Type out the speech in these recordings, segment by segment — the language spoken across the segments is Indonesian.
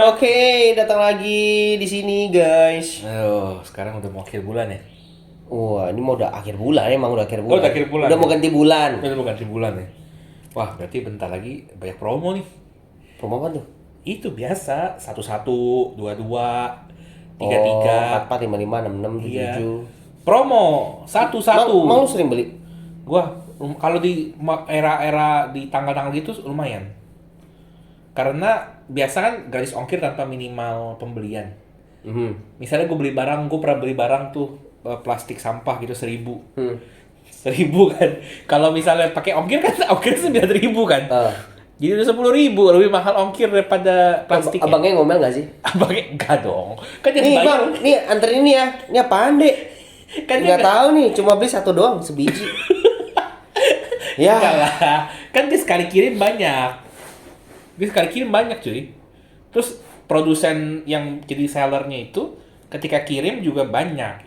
Oke, datang lagi di sini guys. Aduh, sekarang udah mau akhir bulan ya? Wah, ini mau udah akhir bulan, emang udah akhir Oh, bulan. udah akhir bulan Udah ya? mau ganti bulan. Udah mau ganti bulan ya? Wah, berarti bentar lagi banyak promo nih. Promo apa tuh? Itu biasa, 11, 22, Oh, 33. 44, 55, 66, Iya. 77. Promo, 11. Emang lu sering beli? Gua, kalau di era-era di tanggal-tanggal gitu lumayan. Karena biasa kan gratis ongkir tanpa minimal pembelian. Mhm. Misalnya gue pernah beli barang tuh plastik sampah gitu 1.000. Hmm. 1.000 kan. Kalau misalnya pakai ongkir kan ongkir 9.000 kan. Ah. Jadi udah 10.000 lebih mahal ongkir daripada plastik. Abangnya ngomel gak sih? Abangnya enggak dong. Kan jadi Nih bayar. bang, nih anterin ini ya. Ini apaan dek? Kan dia Nggak tahu nih, cuma beli satu doang, sebiji. Ya. enggak lah. Kan dia sekali kirim banyak. Dia sekali kirim banyak cuy. Terus produsen yang jadi sellernya itu ketika kirim juga banyak.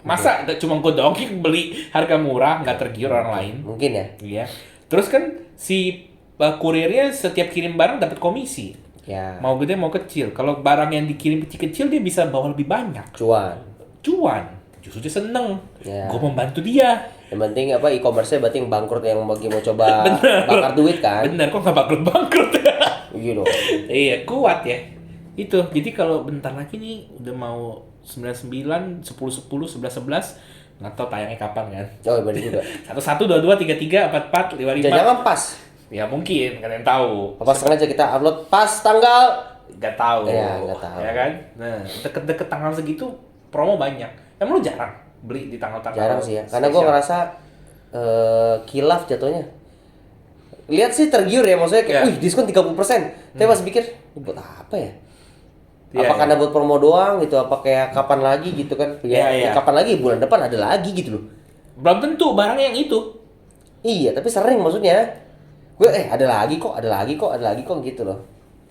Masa cuma gue doang yang beli harga murah nggak tergiur orang lain? Mungkin ya. Iya. Terus kan si kurirnya setiap kirim barang dapat komisi. Ya. Mau gede mau kecil. Kalau barang yang dikirim kecil-kecil dia bisa bawa lebih banyak. Cuan. Cuan. Justru dia seneng. Ya. Gue membantu dia. Yang penting apa e-commerce-nya berarti yang bangkrut yang bagi mau coba bakar duit kan? Bener, kok nggak bangkrut-bangkrut? Iya dong. Iya, kuat ya. Itu. Jadi kalau bentar lagi nih udah mau 99, 10, 10, 11, 11. Nggak tahu tayangnya kapan kan. Oh benar juga. 11, 22, 33, 44, 55. Jangan pas. Ya mungkin, kalian tahu. Apa sengaja kita upload pas tanggal? Nggak tahu. Iya, nggak tahu. Ya kan? Nah, deket-deket tanggal segitu promo banyak. Emang lu jarang beli di tanggal-tanggal Jarang sih ya. Karena gue spesial? ngerasa kilaf jatuhnya. Lihat sih tergiur ya, maksudnya kayak, Iya. wih diskon 30%. Tapi pas pikir, "Ini buat apa ya? Iya, Apa iya. karena buat promo doang gitu? Apa kayak kapan lagi gitu kan? Iya, iya. Kapan lagi? Bulan depan ada lagi gitu loh. Belum tentu barang yang itu. Iya, tapi sering maksudnya. Gue ada lagi kok, ada lagi kok, ada lagi kok gitu loh.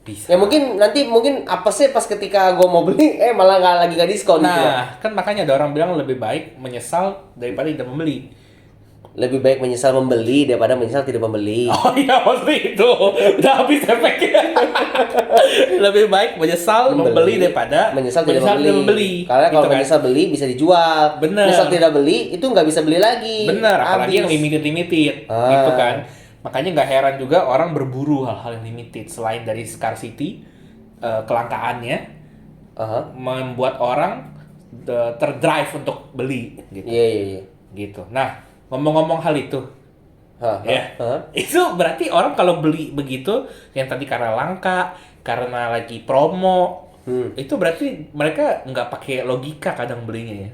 Bisa. Ya mungkin nanti apa sih pas ketika gue mau beli malah nggak diskon gitu loh. Nah, kan makanya ada orang bilang lebih baik menyesal daripada tidak membeli. Lebih baik menyesal membeli daripada menyesal tidak membeli. Oh iya, maksudnya itu. Udah habis efeknya. Lebih baik menyesal membeli daripada menyesal tidak membeli. Karena Gitu kalau kan? menyesal beli bisa dijual. Bener. Menyesal tidak beli itu nggak bisa beli lagi. Bener, apalagi Habis. yang limited. Ah. Gitu kan. Makanya nggak heran juga orang berburu hal-hal yang limited. Selain dari scarcity, kelangkaannya, Aha. membuat orang terdrive untuk beli. Gitu. Iya. Gitu. Nah, ngomong-ngomong hal itu, Hah, ya, hah. itu berarti orang kalau beli begitu, yang tadi karena langka, karena lagi promo, itu berarti mereka nggak pakai logika kadang belinya ya.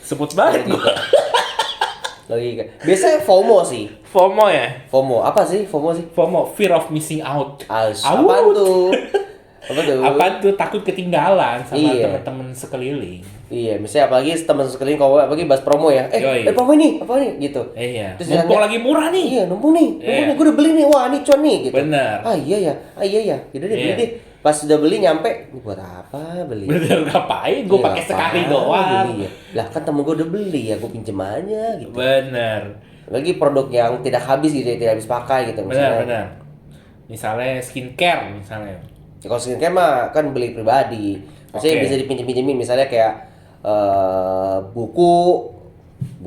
Sebut banget gua. Logika. Biasanya FOMO sih. FOMO ya? FOMO. Apa sih FOMO sih? FOMO, fear of missing out. Apaan tuh? Apa tuh? Apaan tuh? Takut ketinggalan sama Iya. teman-teman sekeliling. Iya, misalnya apalagi teman sekeliling kalau apalagi bahas promo ya. Yoi. Promo ini, apa nih gitu. Iya. Terus Mumpung nanya, lagi murah nih. Iya, numpung nih, Iya. gue udah beli nih, wah ini cuan nih gitu. Bener. Ah iya ya, yaudah deh beli Iya. deh. Pas udah beli nyampe, ini buat apa beli? Bener, ngapain? Gue Iya, pakai sekali apaan doang. beli ya? Lah kan temen gue udah beli ya, gue pinjem aja gitu. Bener. Lagi produk yang tidak habis gitu, ya, tidak habis pakai gitu Benar. Misalnya skincare misalnya. Ya, kalau skincare mah kan beli pribadi. Maksudnya Oke. bisa dipinjem-pinjemin misalnya kayak buku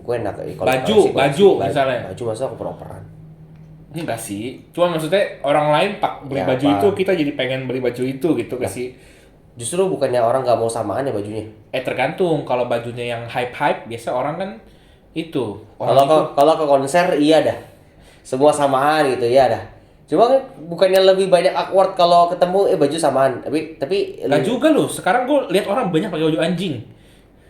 enak ya, kalau Baju, koleksi, baju misalnya. Baju masa aku peroperan. Enggak sih. Cuma maksudnya orang lain beli Ya, baju apa? itu, kita jadi pengen beli baju itu gitu gak sih? Justru bukannya orang nggak mau samaan ya bajunya. Tergantung. Kalau bajunya yang hype-hype, biasa orang kan itu. Kalau Orang kalau ke konser iya dah. Semua samaan gitu ya dah. Cuma kan bukannya lebih banyak awkward kalau ketemu baju samaan. Tapi Gak juga loh. Sekarang gue lihat orang banyak pakai baju anjing.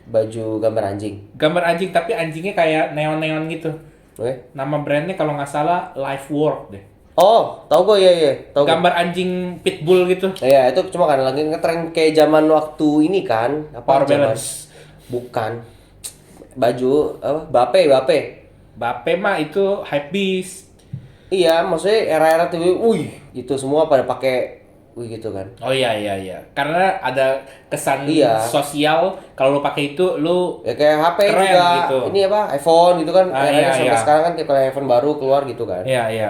baju gambar anjing. Gambar anjing, tapi anjingnya kayak neon-neon gitu. Oke. Nama brandnya kalau nggak salah Life Work deh. Oh, tahu gue ya. Tahu. Gambar anjing pitbull gitu. Iya, itu cuma kan lagi ngetren kayak zaman waktu ini kan, Power zaman- balance. Bukan. Baju apa? Bape. Bape mah itu hypebeast. Iya, maksudnya era-era tuh, wih, gitu semua pada pakai wih gitu kan. Oh iya. Karena ada kesan Iya. sosial kalau lu pakai itu lu Ya kayak HP Keren juga. gitu. Ini apa? iPhone gitu kan. Ah, Era-era iya, sampai iya. sekarang kan tiap kali iPhone baru keluar gitu kan. iya.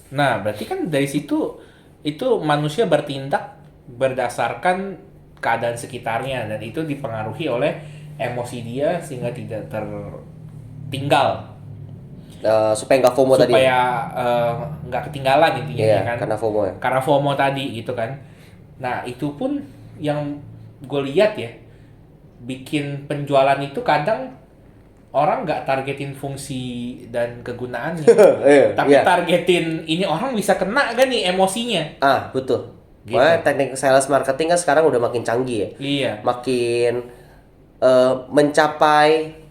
Nah, berarti kan dari situ itu manusia bertindak berdasarkan keadaan sekitarnya dan itu dipengaruhi oleh emosi dia sehingga tidak tertinggal Supaya nggak FOMO tadi. supaya nggak ketinggalan intinya Iya, ya kan karena FOMO ya. karena FOMO tadi gitu kan. Nah itu pun yang gue lihat ya bikin penjualan itu kadang orang nggak targetin fungsi dan kegunaannya Iya, tapi iya. targetin ini orang bisa kena kan nih emosinya Betul. Gitu. Makanya teknik sales marketing kan sekarang udah makin canggih ya. iya Makin mencapai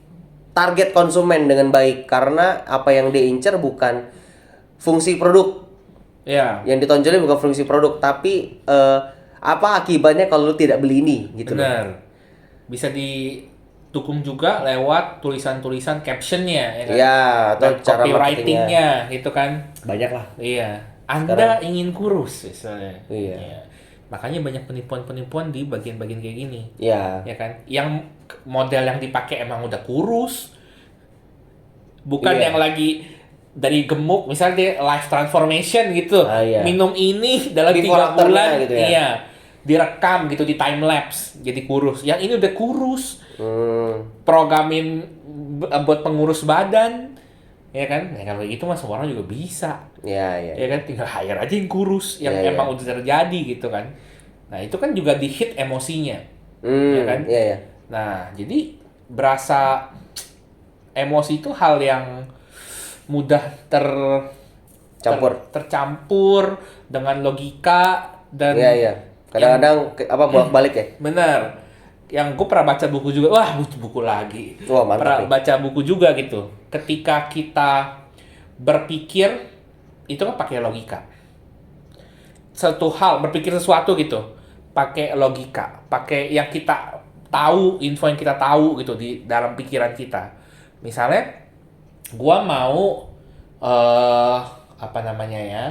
target konsumen dengan baik karena apa yang diincar bukan fungsi produk. iya Yang ditonjolin bukan fungsi produk, tapi apa akibatnya kalau lu tidak beli ini gitu loh. benar bisa didukung juga lewat tulisan-tulisan captionnya ya kan Iya, atau dan cara marketingnya. copywritingnya gitu kan. Banyak lah. Iya, Anda ingin kurus misalnya. Iya. Makanya banyak penipuan-penipuan di bagian-bagian kayak gini. Iya. Ya kan? Yang model yang dipakai emang udah kurus. Bukan Iya. yang lagi dari gemuk, misalnya dia life transformation gitu. Iya. Minum ini dalam Before 3 afternya bulan gitu ya. iya. Direkam gitu di time lapse jadi kurus. Yang ini udah kurus. Programin buat pengurus badan. Ya kan? Nah, kalau gitu mah semua orang juga bisa. Iya, iya. Ya kan tinggal hire aja yang kurus yang Iya, emang iya. udah terjadi gitu kan. Nah, itu kan juga di hit emosinya. Ya kan? Iya, iya. Nah, jadi berasa emosi itu hal yang mudah tercampur dengan logika dan Iya, iya. Kadang-kadang bolak-balik ya. bener. Yang gue pernah baca buku juga, wah buku lagi. Wah, mantap Pernah nih. baca buku juga gitu. Ketika kita berpikir itu kan pakai logika. Satu hal berpikir sesuatu gitu, pakai logika, pakai yang kita tahu, info yang kita tahu gitu di dalam pikiran kita. Misalnya, gua mau apa namanya ya,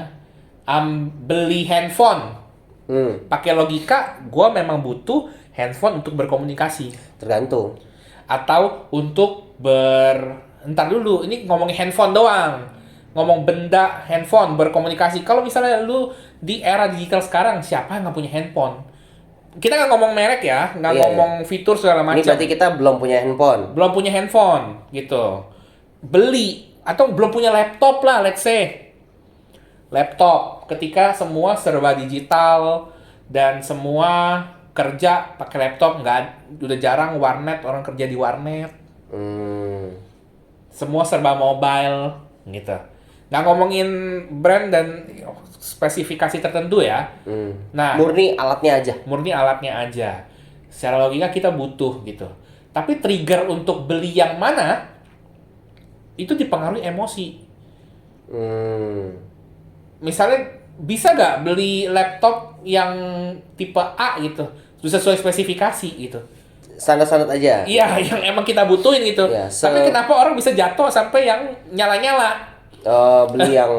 beli handphone. Pakai logika, gua memang butuh handphone untuk berkomunikasi. Tergantung. Atau untuk Ntar dulu, ini ngomongin handphone doang. Ngomong benda, handphone, berkomunikasi. Kalau misalnya lu di era digital sekarang, siapa yang nggak punya handphone? Kita nggak ngomong merek ya, nggak Iya, ngomong fitur segala Ini macam. berarti kita belum punya handphone. Belum punya handphone, gitu. Beli, atau belum punya laptop lah, let's say. Laptop, ketika semua serba digital, dan semua kerja pakai laptop, udah jarang warnet, orang kerja di warnet. Semua serba mobile, gitu. Nggak ngomongin brand dan spesifikasi tertentu ya. Nah, Murni alatnya aja. murni alatnya aja. Secara logika kita butuh gitu. Tapi trigger untuk beli yang mana itu dipengaruhi emosi. Misalnya bisa nggak beli laptop yang tipe A gitu, sesuai spesifikasi gitu. Standar-standar aja. Iya, yang emang kita butuhin gitu. Ya, Tapi kenapa orang bisa jatuh sampai yang nyala-nyala? Beli yang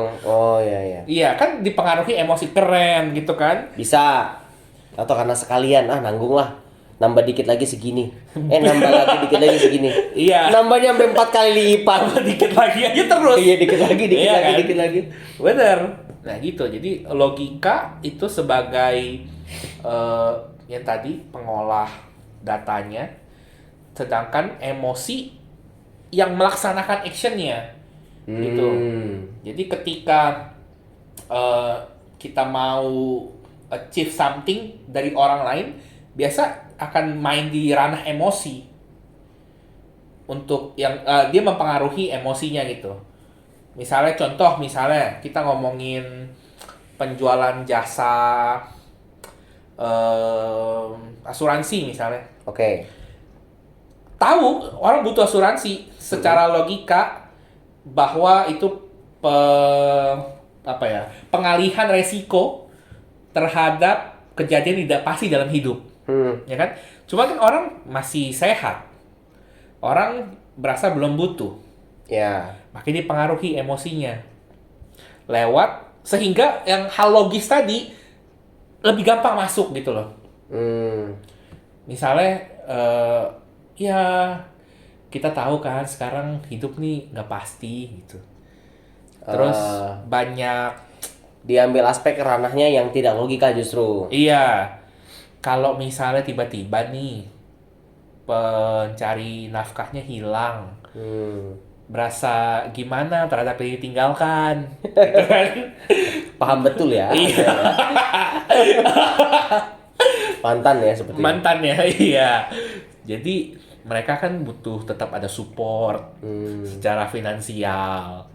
iya, iya. Iya, kan dipengaruhi emosi keren gitu kan. Bisa. Atau karena sekalian nanggung lah. Nambah dikit lagi segini. Nambah lagi dikit lagi segini. Iya. Nambahnya sampai 4 kali lipat. Dikit lagi aja terus. Iya, dikit lagi, dikit Iya lagi, kan? dikit lagi. Bener. Nah gitu, jadi logika itu sebagai yang tadi pengolah datanya, sedangkan emosi yang melaksanakan actionnya gitu. Jadi ketika kita mau achieve something dari orang lain, biasa akan main di ranah emosi untuk yang dia mempengaruhi emosinya gitu. Misalnya kita ngomongin penjualan jasa asuransi misalnya. Oke. Tahu orang butuh asuransi secara logika bahwa itu pengalihan resiko terhadap kejadian tidak pasti dalam hidup. Ya kan? Cuma kan orang masih sehat. Orang berasa belum butuh. Ya. Makanya dipengaruhi emosinya. Sehingga yang hal logis tadi lebih gampang masuk gitu loh. Misalnya, ya kita tahu kan sekarang hidup nih nggak pasti gitu. Terus banyak diambil aspek ranahnya yang tidak logika justru. Iya. Kalau misalnya tiba-tiba nih pencari nafkahnya hilang, berasa gimana terhadap yang ditinggalkan, gitu kan? Paham betul ya. Iya. Mantan ya seperti itu. Mantan ya, iya. Jadi mereka kan butuh tetap ada support secara finansial.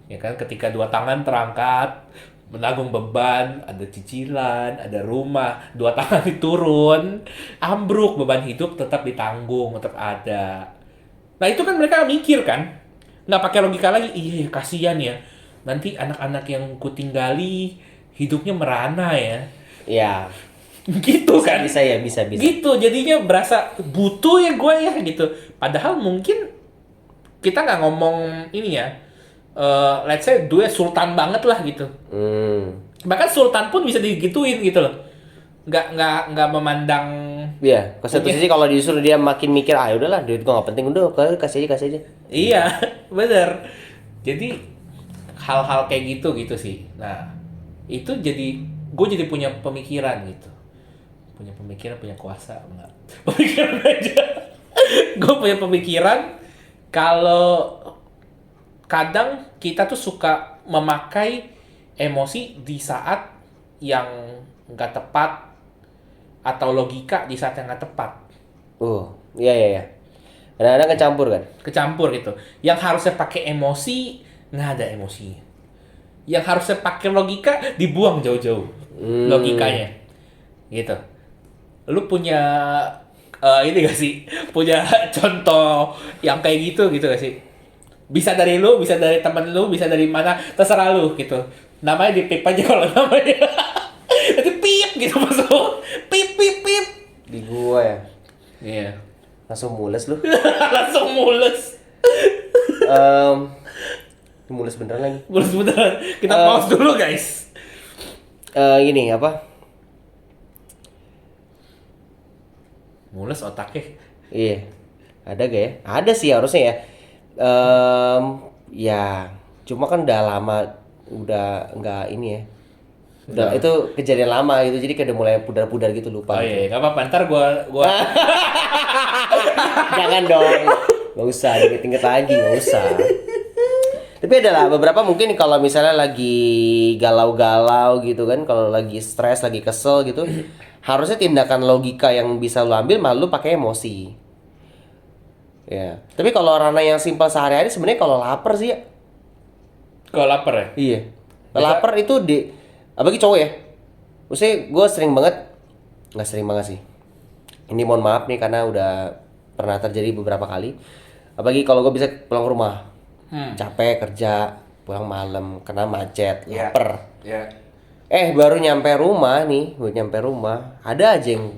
Ya kan, ketika dua tangan terangkat, menanggung beban, ada cicilan, ada rumah, dua tangan diturun, ambruk, beban hidup tetap ditanggung, tetap ada. Nah itu kan mereka mikir kan, nggak pakai logika lagi, iya kasihan ya, nanti anak-anak yang kutinggali hidupnya merana ya. Ya. Gitu kan. Bisa ya, bisa. Gitu, jadinya berasa butuh ya gue ya gitu. Padahal mungkin kita nggak ngomong ini ya, let's say duit sultan banget lah gitu. Bahkan sultan pun bisa digituin gitu loh. Nggak memandang. Iya, ke satu sisi kalau disuruh dia makin mikir, ah udahlah duit gua nggak penting, udah kasih aja. Iya, bener. Jadi hal-hal kayak gitu sih. Nah, itu gue jadi punya pemikiran gitu. Punya kuasa enggak? Pemikiran aja. Gue punya pemikiran kalau kadang kita tuh suka memakai emosi di saat yang nggak tepat atau logika di saat yang nggak tepat. Iya. Kadang-kadang kecampur kan? Kecampur gitu. Yang harusnya pakai emosi nggak ada emosinya. Yang harusnya pakai logika dibuang jauh-jauh logikanya. Gitu. Lu punya ini gak sih? Punya contoh yang kayak gitu gak sih? Bisa dari lu, bisa dari temen lu, bisa dari mana, terserah lu gitu. Namanya di pip aja kalau namanya. Nanti pip gitu masuk. Pip. Di gua ya. Iya. Langsung mules lu. Langsung mules. Mules beneran lagi. Mules beneran. Kita pause dulu guys. Ini apa? Mules otaknya. Iya. Ada gak ya? Ada sih harusnya ya. Ya, cuma kan udah lama, udah nggak ini ya. Udah itu kejadian lama itu, jadi kayak udah mulai pudar-pudar gitu, lupa. Oh gitu. iya, nggak apa-apa. Ntar gua Jangan dong. Nggak usah inget-inget lagi, nggak usah. Tapi ada lah beberapa mungkin kalau misalnya lagi galau-galau gitu kan, kalau lagi stres, lagi kesel gitu, harusnya tindakan logika yang bisa lu ambil malah lu pakai emosi. Ya. Tapi kalau ranah yang simpel sehari-hari sebenarnya kalau lapar sih ya. kalau lapar ya. Iya. Lapar itu apalagi cowok ya. Maksudnya gue sering banget, nggak sering banget sih. Ini mohon maaf nih karena udah pernah terjadi beberapa kali. Apalagi kalau gue bisa pulang ke rumah, capek kerja, pulang malam, kena macet, lapar. Ya. Baru nyampe rumah, ada aja yang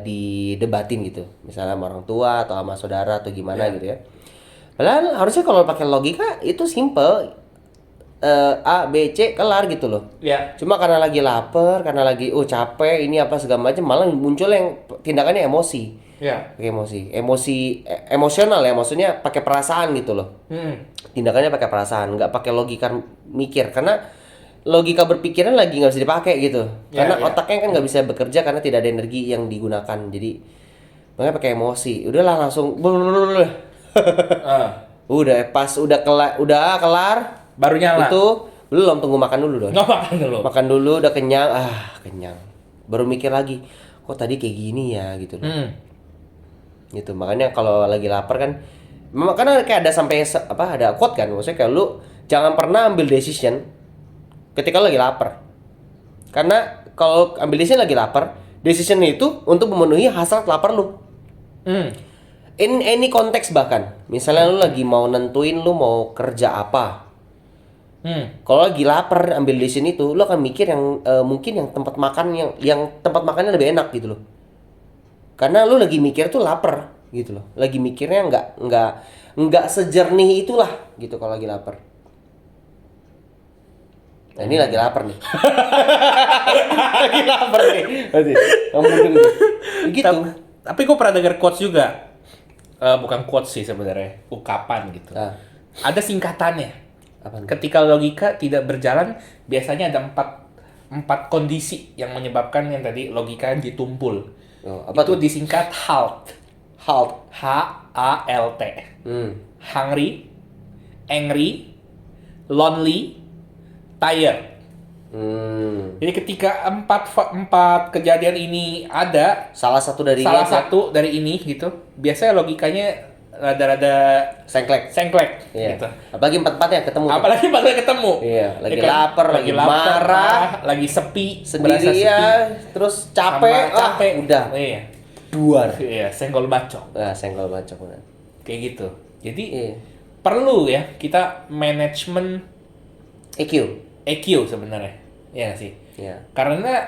didebatin gitu. Misalnya sama orang tua atau sama saudara atau gimana gitu ya. Padahal harusnya kalau pakai logika itu simple. A, B, C kelar gitu loh. Ya. Cuma karena lagi lapar, karena lagi capek, ini apa segala macam, malah muncul yang tindakannya emosi. Ya. Pakai emosional ya, maksudnya pakai perasaan gitu loh. Tindakannya pakai perasaan, nggak pakai logika mikir, karena logika berpikiran lagi nggak bisa dipakai gitu. Karena otaknya kan nggak bisa bekerja karena tidak ada energi yang digunakan. Jadi makanya pakai emosi. Udahlah langsung udah pas udah kelar Baru nyala. itu belum, tunggu makan dulu dong. Makan dulu. Makan dulu udah kenyang, kenyang. Baru mikir lagi, kok tadi kayak gini ya gitu loh. Gitu. Makanya kalau lagi lapar kan karena kayak ada sampai ada quote kan, maksudnya kayak lu jangan pernah ambil decision ketika lu lagi lapar. Karena kalau ambil decision lagi lapar, decision itu untuk memenuhi hasrat lapar lu. In any konteks bahkan. Misalnya lu lagi mau nentuin lu mau kerja apa. Kalau lagi lapar ambil decision itu, lu akan mikir yang mungkin yang tempat makan yang tempat makannya lebih enak gitu loh. Karena lu lagi mikir tuh lapar gitu loh. Lagi mikirnya nggak sejernih itulah gitu kalau lagi lapar. Nah, ini lagi lapar nih. Lagi lapar nih. Gitu. Tapi gue pernah denger quotes juga. Bukan quotes sih sebenarnya, ungkapan gitu. Ada singkatannya. Apaan? Ketika logika tidak berjalan, biasanya ada empat kondisi yang menyebabkan yang tadi logika ditumpul. Apa Itu tuh? disingkat HALT. Halt. HALT. Hungry, angry, lonely, tired. Jadi ketika empat kejadian ini ada, Salah satu dari ini gitu, biasanya logikanya rada-rada sengklek Iya. gitu. Apalagi empat-empatnya ketemu. Apalagi pas ketemu. Iya, lagi Ya kan? lapar, lagi marah, lagi sepi, sendirian, berasa sepi, terus capek, capek. udah Iya. duar. Iya, senggol bacok. Nah, senggol bacok benar. Kayak gitu. Jadi Iya. perlu ya kita manajemen EQ sebenarnya. Iya nggak sih? Iya. Karena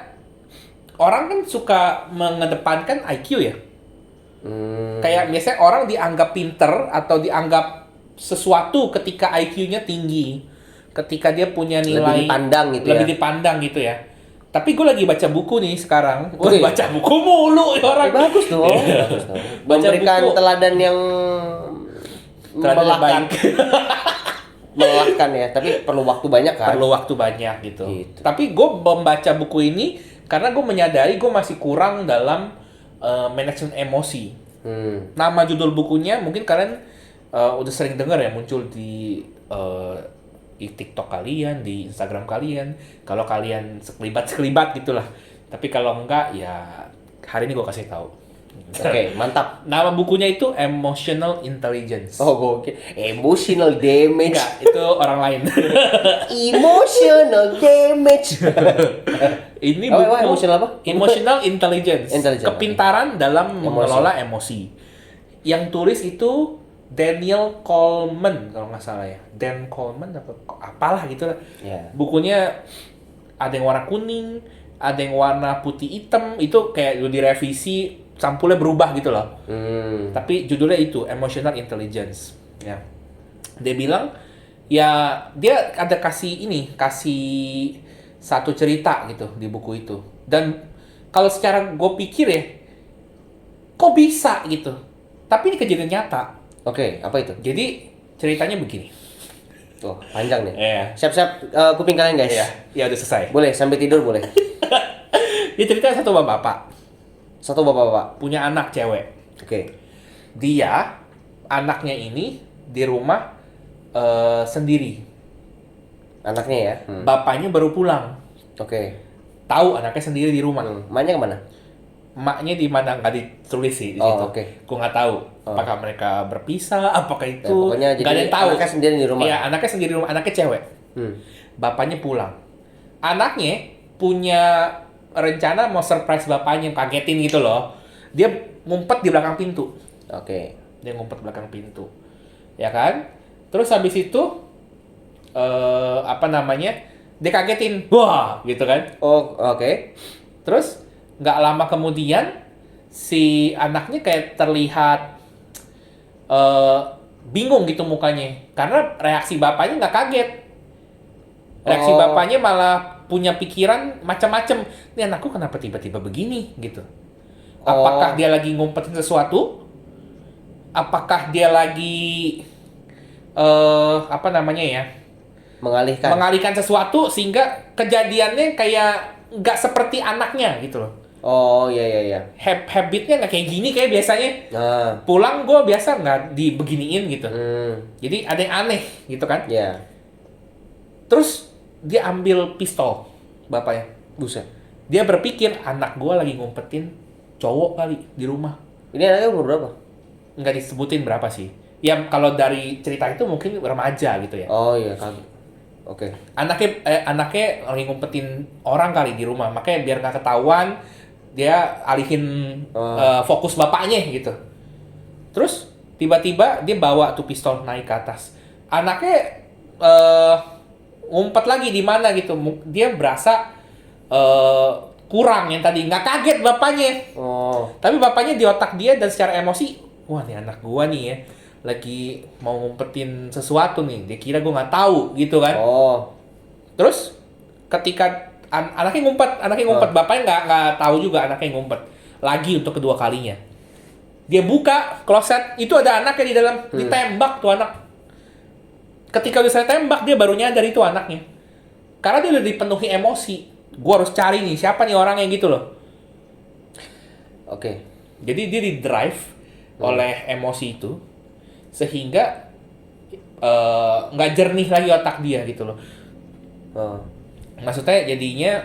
orang kan suka mengedepankan IQ ya. Kayak biasanya orang dianggap pinter atau dianggap sesuatu ketika IQ-nya tinggi. Ketika dia punya nilai lebih dipandang gitu ya. Tapi gue lagi baca buku nih sekarang. Gue baca buku mulu orang. Bagus dong. Bagus dong. Memberikan teladan yang melelahkan. Melelahkan ya, tapi perlu waktu banyak kan? Perlu waktu banyak gitu. Tapi gue membaca buku ini karena gue menyadari gue masih kurang dalam manajemen emosi. Nama judul bukunya mungkin kalian udah sering dengar ya, muncul di TikTok kalian, di Instagram kalian. Kalau kalian sekelibat gitulah. Tapi kalau enggak ya hari ini gue kasih tahu. Oke, mantap. Nama bukunya itu Emotional Intelligence. Oh, oke. Emotional damage. Enggak, itu orang lain. Emotional damage. Ini buku emotional apa? Emotional Intelligence. Kepintaran dalam mengelola emosi. Yang tulis itu Daniel Coleman kalau nggak salah ya. Dan Coleman apa apalah gitu lah. Yeah. Bukunya ada yang warna kuning, ada yang warna putih hitam. Itu kayak udah direvisi, sampulnya berubah gitu loh. Tapi judulnya itu Emotional Intelligence. Ya. Dia bilang ya dia ada kasih satu cerita gitu di buku itu. Dan kalau secara gue pikir ya, kok bisa gitu. Tapi ini kejadian nyata. Oke, apa itu? Jadi ceritanya begini. Oh, panjang nih. Iya. Siap-siap kuping kalian guys. Iya, ya udah selesai. Boleh sampai tidur boleh. Dia cerita satu bapak. Satu bapak-bapak Punya anak cewek. Oke. Dia, anaknya ini di rumah sendiri. Anaknya ya. Bapaknya baru pulang. Oke. Tahu anaknya sendiri di rumah. Emaknya kemana? Emaknya di mana nggak ditulis sih di situ. Oke. Gue nggak tahu. Apakah mereka berpisah? Apakah itu? Ya, pokoknya nggak ada jadi yang tahu. anaknya sendiri di rumah. Iya, anaknya sendiri di rumah. Anaknya cewek. Bapaknya pulang. Anaknya punya rencana mau surprise bapaknya, kagetin gitu loh. Dia ngumpet di belakang pintu. Oke. Dia ngumpet belakang pintu. Ya kan? Terus habis itu dia kagetin. Wah, gitu kan. Oh, oke. Terus nggak lama kemudian si anaknya kayak terlihat bingung gitu mukanya. Karena reaksi bapaknya nggak kaget. Reaksi bapaknya malah punya pikiran macam-macam. Ini anakku kenapa tiba-tiba begini gitu. Apakah dia lagi ngumpetin sesuatu? Apakah dia lagi mengalihkan sesuatu sehingga kejadiannya kayak nggak seperti anaknya gitu loh. Oh iya. Habitnya nggak kayak gini kayak biasanya. Pulang gue biasa nggak dibeginiin gitu. Jadi ada yang aneh gitu kan. Iya. Terus dia ambil pistol bapaknya. Buset. Dia berpikir anak gue lagi ngumpetin cowok kali di rumah. Ini anaknya umur berapa? Nggak disebutin berapa sih. Ya kalau dari cerita itu mungkin remaja gitu ya. Oh iya kan. Oke. Anaknya lagi ngumpetin orang kali di rumah. Makanya biar nggak ketahuan dia alihin fokus bapaknya gitu. Terus tiba-tiba dia bawa tuh pistol naik ke atas. Anaknya ngumpet lagi di mana gitu. Dia berasa kurang yang tadi. Nggak kaget bapaknya. Tapi bapaknya di otak dia dan secara emosi, wah nih anak gua nih ya lagi mau ngumpetin sesuatu nih. Dia kira gua nggak tahu gitu kan. Terus ketika anaknya ngumpet, bapaknya nggak tahu juga anaknya ngumpet. Lagi untuk kedua kalinya. Dia buka kloset, itu ada anaknya di dalam, ditembak tuh anak. ketika udah saya tembak dia baru nyadar itu anaknya. Karena dia udah dipenuhi emosi. Gua harus cari nih siapa nih orang yang gitu loh. Oke. Jadi dia di drive oleh emosi itu sehingga nggak jernih lagi otak dia gitu loh. Oh. Maksudnya jadinya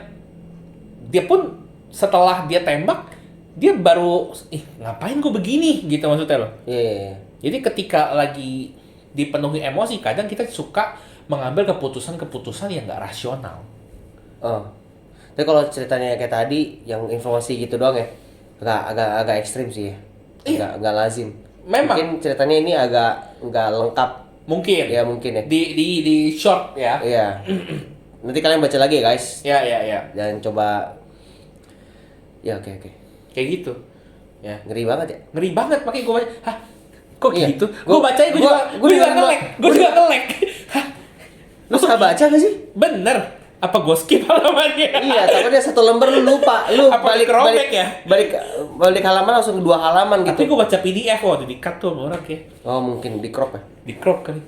dia pun setelah dia tembak dia baru ngapain gue begini gitu maksudnya loh. Iya. Jadi ketika lagi dipenuhi emosi kadang kita suka mengambil keputusan-keputusan yang nggak rasional. Oh. Tapi kalau ceritanya kayak tadi yang informasi gitu doang ya, agak ekstrim sih ya. Agak lazim. Memang. Mungkin ceritanya ini agak nggak lengkap. Mungkin. Ya mungkin ya. Di short ya. Iya. Nanti kalian baca lagi ya guys. Ya. Dan coba. Ya oke. Kayak gitu. Ya. Ngeri banget ya. Ngeri banget makanya gue baca. Hah? Kok Iya. gitu? Gue bacanya gue juga nge-lag. Gue juga nge-lag. Hah? Lu suka baca gak sih? Bener. Apa gue skip halamannya? Iya, takutnya satu lembar lu lupa. Lu Apa dikerobek ya? Balik halaman langsung ke 2 halaman gitu. Tapi gue baca PDF waktu di-cut tuh sama orang kayak. Oh, mungkin di crop ya. Di-crop kali.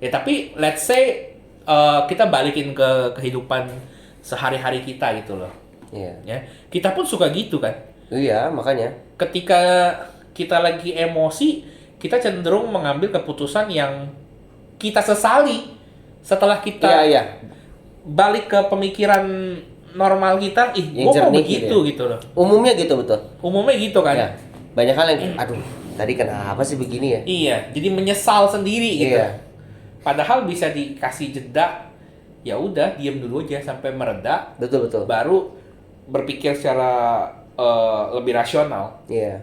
Ya tapi let's say kita balikin ke kehidupan sehari-hari kita gitu loh. Iya. Ya. Kita pun suka gitu kan. Iya, makanya. Ketika kita lagi emosi, kita cenderung mengambil keputusan yang kita sesali setelah kita Iya. balik ke pemikiran normal kita, Yang gue mau jernih begitu gitu loh. Umumnya gitu betul. Umumnya gitu kan. Iya. Banyak hal yang aduh, tadi kenapa sih begini ya? Iya, jadi menyesal sendiri gitu. Iya. Padahal bisa dikasih jeda, ya udah diam dulu aja sampai mereda, Betul. baru berpikir secara lebih rasional. Iya.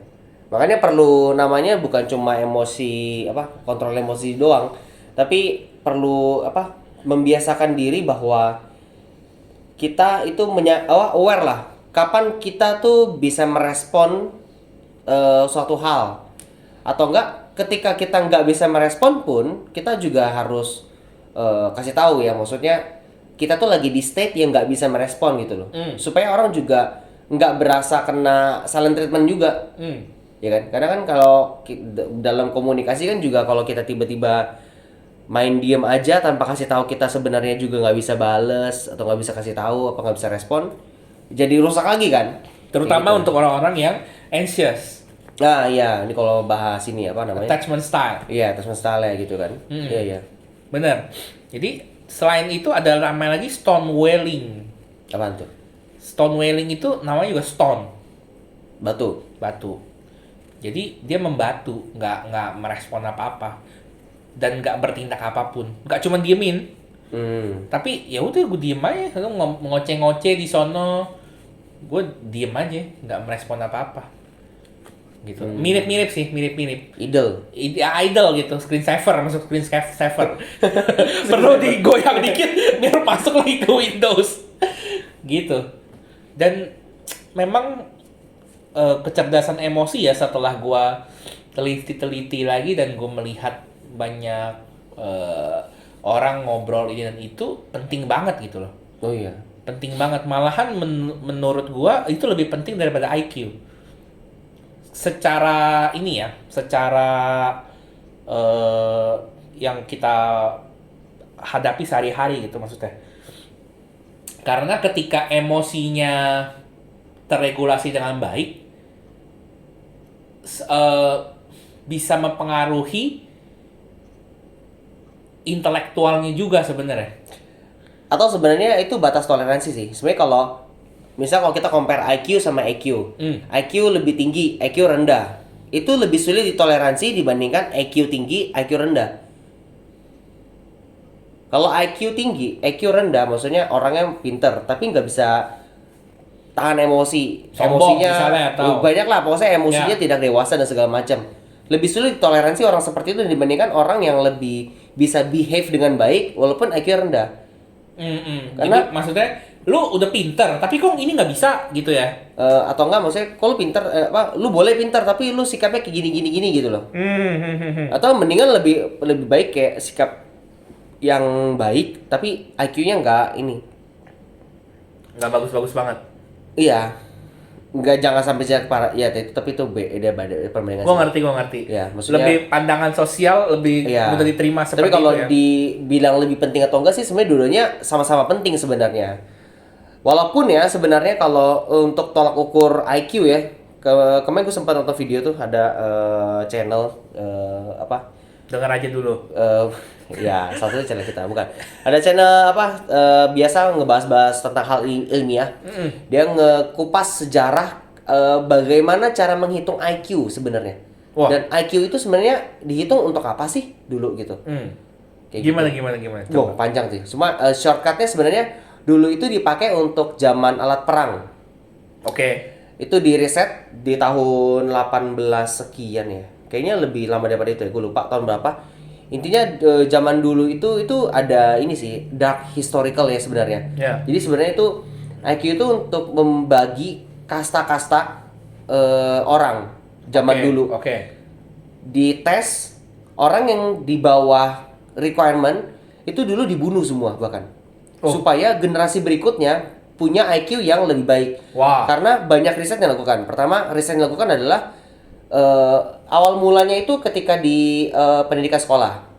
Makanya perlu namanya bukan cuma emosi kontrol emosi doang, tapi perlu membiasakan diri bahwa kita itu aware lah kapan kita tuh bisa merespon suatu hal, atau enggak ketika kita nggak bisa merespon pun kita juga harus kasih tahu ya, maksudnya kita tuh lagi di state yang nggak bisa merespon gitu loh, supaya orang juga nggak berasa kena silent treatment juga. Ya kan, karena kan kalau dalam komunikasi kan juga kalau kita tiba-tiba main diem aja tanpa kasih tahu kita sebenarnya juga nggak bisa bales atau nggak bisa kasih tahu apa nggak bisa respon, jadi rusak lagi kan. Terutama gitu. untuk orang-orang yang anxious. Nah iya, ini kalau bahas ini apa namanya? Attachment style. Iya, attachment style ya gitu kan. Iya. Bener. Jadi selain itu ada namanya lagi stonewalling. Apaan tuh? Stonewalling itu namanya juga stone. Batu. Jadi dia membatu, nggak merespon apa-apa dan nggak bertindak apapun, nggak cuma diemin. Tapi ya udah gue diem aja, lu ngoceh-ngoceh di sono, gue diem aja, nggak merespon apa-apa. Gitu. Mirip-mirip. Idle gitu, screensaver masuk screensaver. Perlu digoyang dikit biar masuk lagi ke Windows. Gitu. Dan memang kecerdasan emosi ya, setelah gue teliti lagi dan gue melihat banyak orang ngobrol ini dan itu penting banget gitu loh. Oh iya. Penting banget, malahan menurut gue itu lebih penting daripada IQ. Secara ini ya, secara yang kita hadapi sehari-hari gitu maksudnya. Karena ketika emosinya terregulasi dengan baik, bisa mempengaruhi intelektualnya juga sebenarnya. Atau sebenarnya itu batas toleransi sih. Sebenarnya kalau misal kalau kita compare IQ sama EQ, IQ lebih tinggi, EQ rendah, itu lebih sulit ditoleransi dibandingkan EQ tinggi, IQ rendah. Kalau IQ tinggi, EQ rendah, maksudnya orangnya pinter tapi nggak bisa tahan emosi, Sombong, emosinya misalnya, atau banyak lah, pokoknya emosinya tidak dewasa dan segala macam. Lebih sulit toleransi orang seperti itu dibandingkan orang yang lebih bisa behave dengan baik walaupun IQ rendah. Karena jadi, maksudnya lu udah pinter tapi kok ini nggak bisa gitu ya? Atau enggak, maksudnya kalau lu pinter, lu boleh pinter tapi lu sikapnya kayak gini gitu loh. Atau mendingan lebih baik kayak sikap yang baik tapi IQ-nya nggak bagus banget. Iya. nggak jangan sampai jelek parah ya itu, tapi itu beda perbandingan. Gua ngerti. Ya, maksudnya Lebih pandangan sosial lebih ya. mudah diterima Tapi seperti kalau itu ya. dibilang lebih penting atau enggak sih sebenarnya dua-duanya sama-sama penting sebenarnya. Walaupun ya sebenarnya kalau untuk tolak ukur IQ ya, kemarin gue sempat nonton video tuh ada channel apa? Dengar aja dulu. Ya satu channel kita bukan. Ada channel apa biasa ngebahas-bahas tentang hal ilmiah. Dia ngekupas sejarah bagaimana cara menghitung IQ sebenarnya. Wah. Dan IQ itu sebenarnya dihitung untuk apa sih dulu gitu. Kayak Gimana? gitu. Wow, panjang sih. Cuma shortcutnya sebenarnya dulu itu dipakai untuk zaman alat perang. Oke. Itu di riset di tahun 18 sekian ya. Kayaknya lebih lama daripada itu ya. Gue lupa tahun berapa. Intinya zaman dulu itu ada ini sih dark historical ya sebenarnya. Ya. Jadi sebenarnya itu IQ itu untuk membagi kasta-kasta orang zaman dulu. Oke. Di tes orang yang di bawah requirement itu dulu dibunuh semua bahkan. Supaya generasi berikutnya punya IQ yang lebih baik. Wah. Karena banyak riset yang dilakukan. Pertama, riset yang dilakukan adalah awal mulanya itu ketika di pendidikan sekolah.